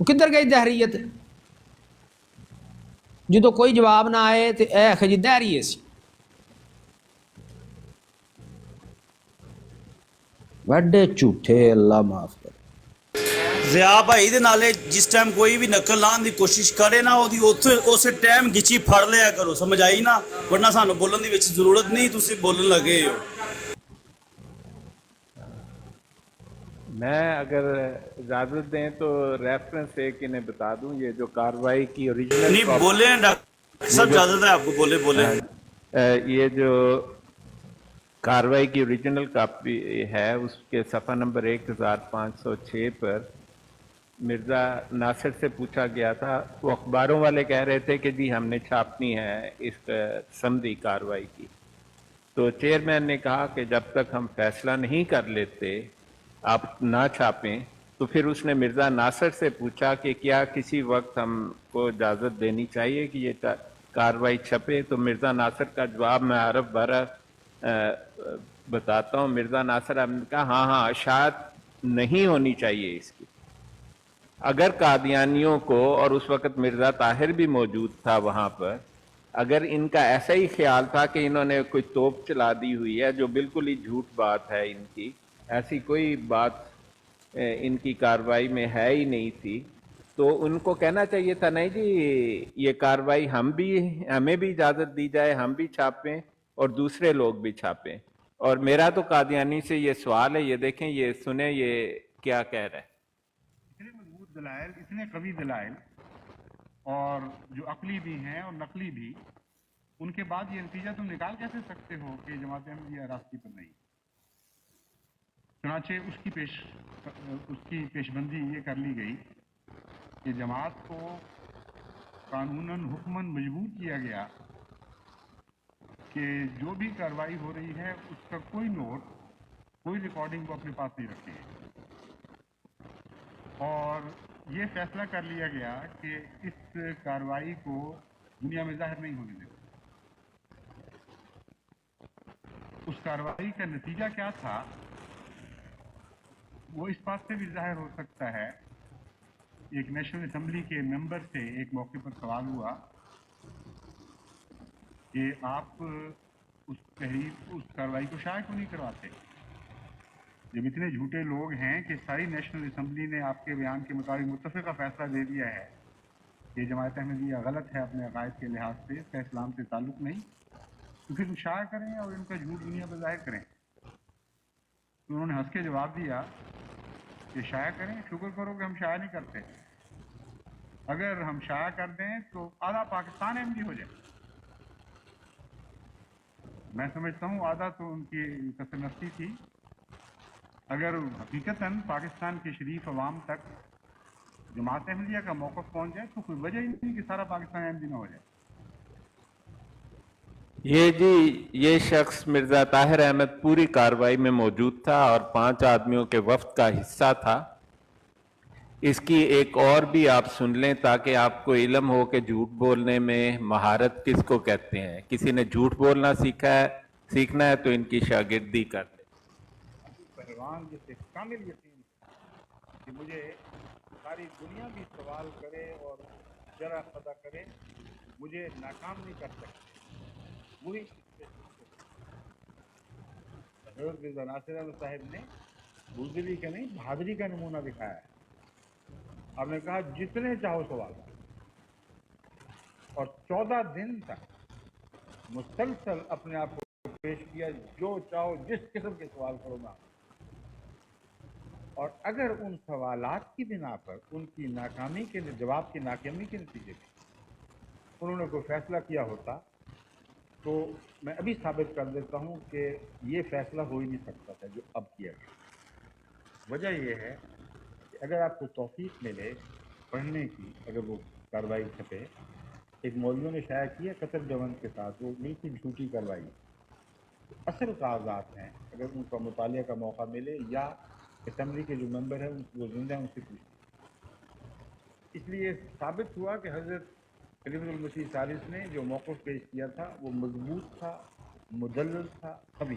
وہ کدھر گئی دہریت؟ جدو کوئی جواب نہ آئے تو اے خجی دہریے سی وڈے جھوٹے، اللہ معاف کر۔ ضیا بھائی دے نالے جس ٹائم کوئی بھی نقل لان دی کوشش کرے نا اسے ٹائم گچی پھڑ لیا کرو، سمجھ آئی نا، ورنہ سانو بولن دی وچ ضرورت نہیں، تسی بولن لگے ہو۔ میں اگر اجازت دیں تو ریفرنس ایک انہیں بتا دوں، یہ جو کاروائی کی اوریجنل نہیں بولیں ڈاکٹر صاحب، اجازت ہے آپ کو، بولے بولے۔ یہ جو کاروائی کی اوریجنل کاپی ہے اس کے صفحہ نمبر 1506 پر مرزا ناصر سے پوچھا گیا تھا، وہ اخباروں والے کہہ رہے تھے کہ جی ہم نے چھاپنی ہے اس سمدی کاروائی کی، تو چیئرمین نے کہا کہ جب تک ہم فیصلہ نہیں کر لیتے آپ نہ چھاپیں، تو پھر اس نے مرزا ناصر سے پوچھا کہ کیا کسی وقت ہم کو اجازت دینی چاہیے کہ یہ کاروائی چھپے، تو مرزا ناصر کا جواب میں عرف بارہ بتاتا ہوں۔ مرزا ناصر نے کہا ہاں شاید نہیں ہونی چاہیے اس کی۔ اگر قادیانیوں کو، اور اس وقت مرزا طاہر بھی موجود تھا وہاں پر، اگر ان کا ایسا ہی خیال تھا کہ انہوں نے کوئی توپ چلا دی ہوئی ہے، جو بالکل ہی جھوٹ بات ہے ان کی، ایسی کوئی بات ان کی کاروائی میں ہے ہی نہیں تھی، تو ان کو کہنا چاہیے تھا نہیں جی یہ کاروائی ہمیں بھی اجازت دی جائے، ہم بھی چھاپیں اور دوسرے لوگ بھی چھاپیں۔ اور میرا تو قادیانی سے یہ سوال ہے، یہ دیکھیں، یہ سنیں یہ کیا کہہ رہا ہے۔ اتنے مضبوط دلائل، اتنے قوی دلائل، اور جو عقلی بھی ہیں اور نقلی بھی، ان کے بعد یہ نتیجہ تم نکال کیسے سکتے ہو کہ جماعت احمدیہ راستے پر نہیں؟ چنانچہ اس کی پیش بندی یہ کر لی گئی کہ جماعت کو قانوناً حکماً مجبور کیا گیا کہ جو بھی کارروائی ہو رہی ہے اس کا کوئی نوٹ، کوئی ریکارڈنگ وہ اپنے پاس نہیں رکھے گی، اور یہ فیصلہ کر لیا گیا کہ اس کارروائی کو دنیا میں ظاہر نہیں ہونے دیں۔ اس کارروائی کا نتیجہ کیا تھا وہ اس بات سے بھی ظاہر ہو سکتا ہے۔ ایک نیشنل اسمبلی کے ممبر سے ایک موقع پر سوال ہوا کہ آپ اس کارروائی کو شائع کیوں نہیں کرواتے، جب اتنے جھوٹے لوگ ہیں کہ ساری نیشنل اسمبلی نے آپ کے بیان کے مطابق متفقہ فیصلہ دے دیا ہے کہ جماعت احمدیہ غلط ہے اپنے عقائد کے لحاظ سے، اس کا اسلام سے تعلق نہیں، تو پھر شائع کریں اور ان کا جھوٹ دنیا پر ظاہر کریں۔ تو انہوں نے ہنس کے جواب دیا کہ شائع کریں، شکر کرو کہ ہم شائع نہیں کرتے، اگر ہم شائع کر دیں تو آدھا پاکستان احمدی ہو جائے۔ میں سمجھتا ہوں آدھا تو ان کی کثر نفسی تھی، اگر حقیقتاً پاکستان کے شریف عوام تک جماعت احمدیہ کا موقف پہنچ جائے تو کوئی وجہ ہی نہیں کہ سارا پاکستان احمدی نہ ہو جائے۔ یہ شخص مرزا طاہر احمد پوری کاروائی میں موجود تھا اور 5 آدمیوں کے وفد کا حصہ تھا۔ اس کی ایک اور بھی آپ سن لیں تاکہ آپ کو علم ہو کہ جھوٹ بولنے میں مہارت کس کو کہتے ہیں۔ کسی نے جھوٹ بولنا سیکھنا ہے تو ان کی شاگردی کر لیں۔ پہلوان جسے کامل یقین کہ مجھے ساری دنیا بھی سوال کرے اور جرا خدا کرے، مجھے ناکام نہیں کر سکتے، وہی حضرت مرزا ناصر احمد صاحب نے بزدلی کا نہیں بہادری کا نمونہ دکھایا ہے۔ آپ نے کہا جتنے چاہو سوال، اور 14 دن تک مسلسل اپنے آپ کو پیش کیا، جو چاہو جس قسم کے سوال کرو گا، اور اگر ان سوالات کی بنا پر ان کی ناکامی کے جواب کی ناکامی کے نتیجے میں انہوں نے کوئی فیصلہ کیا ہوتا تو میں ابھی ثابت کر دیتا ہوں کہ یہ فیصلہ ہو ہی نہیں سکتا تھا جو اب کیا گیا۔ وجہ یہ ہے کہ اگر آپ کو توفیق ملے پڑھنے کی، اگر وہ کارروائی چھپے، ایک مولویوں نے شائع کیا قطر جوند کے ساتھ، وہ بالکل جھوٹی کارروائی، اصل کاغذات ہیں، اگر ان کا مطالعہ کا موقع ملے یا اسمبلی کے جو ممبر ہیں وہ زندہ ہیں ان سے پوچھیں۔ اس لیے ثابت ہوا کہ حضرت خلیفۃ المسیح ثالث نے جو موقف پیش کیا تھا وہ مضبوط تھا، مدلل تھا، قوی۔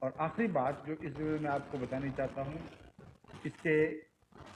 اور آخری بات جو اس زمرے میں آپ کو بتانی چاہتا ہوں، اس کے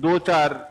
$2-4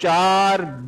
$4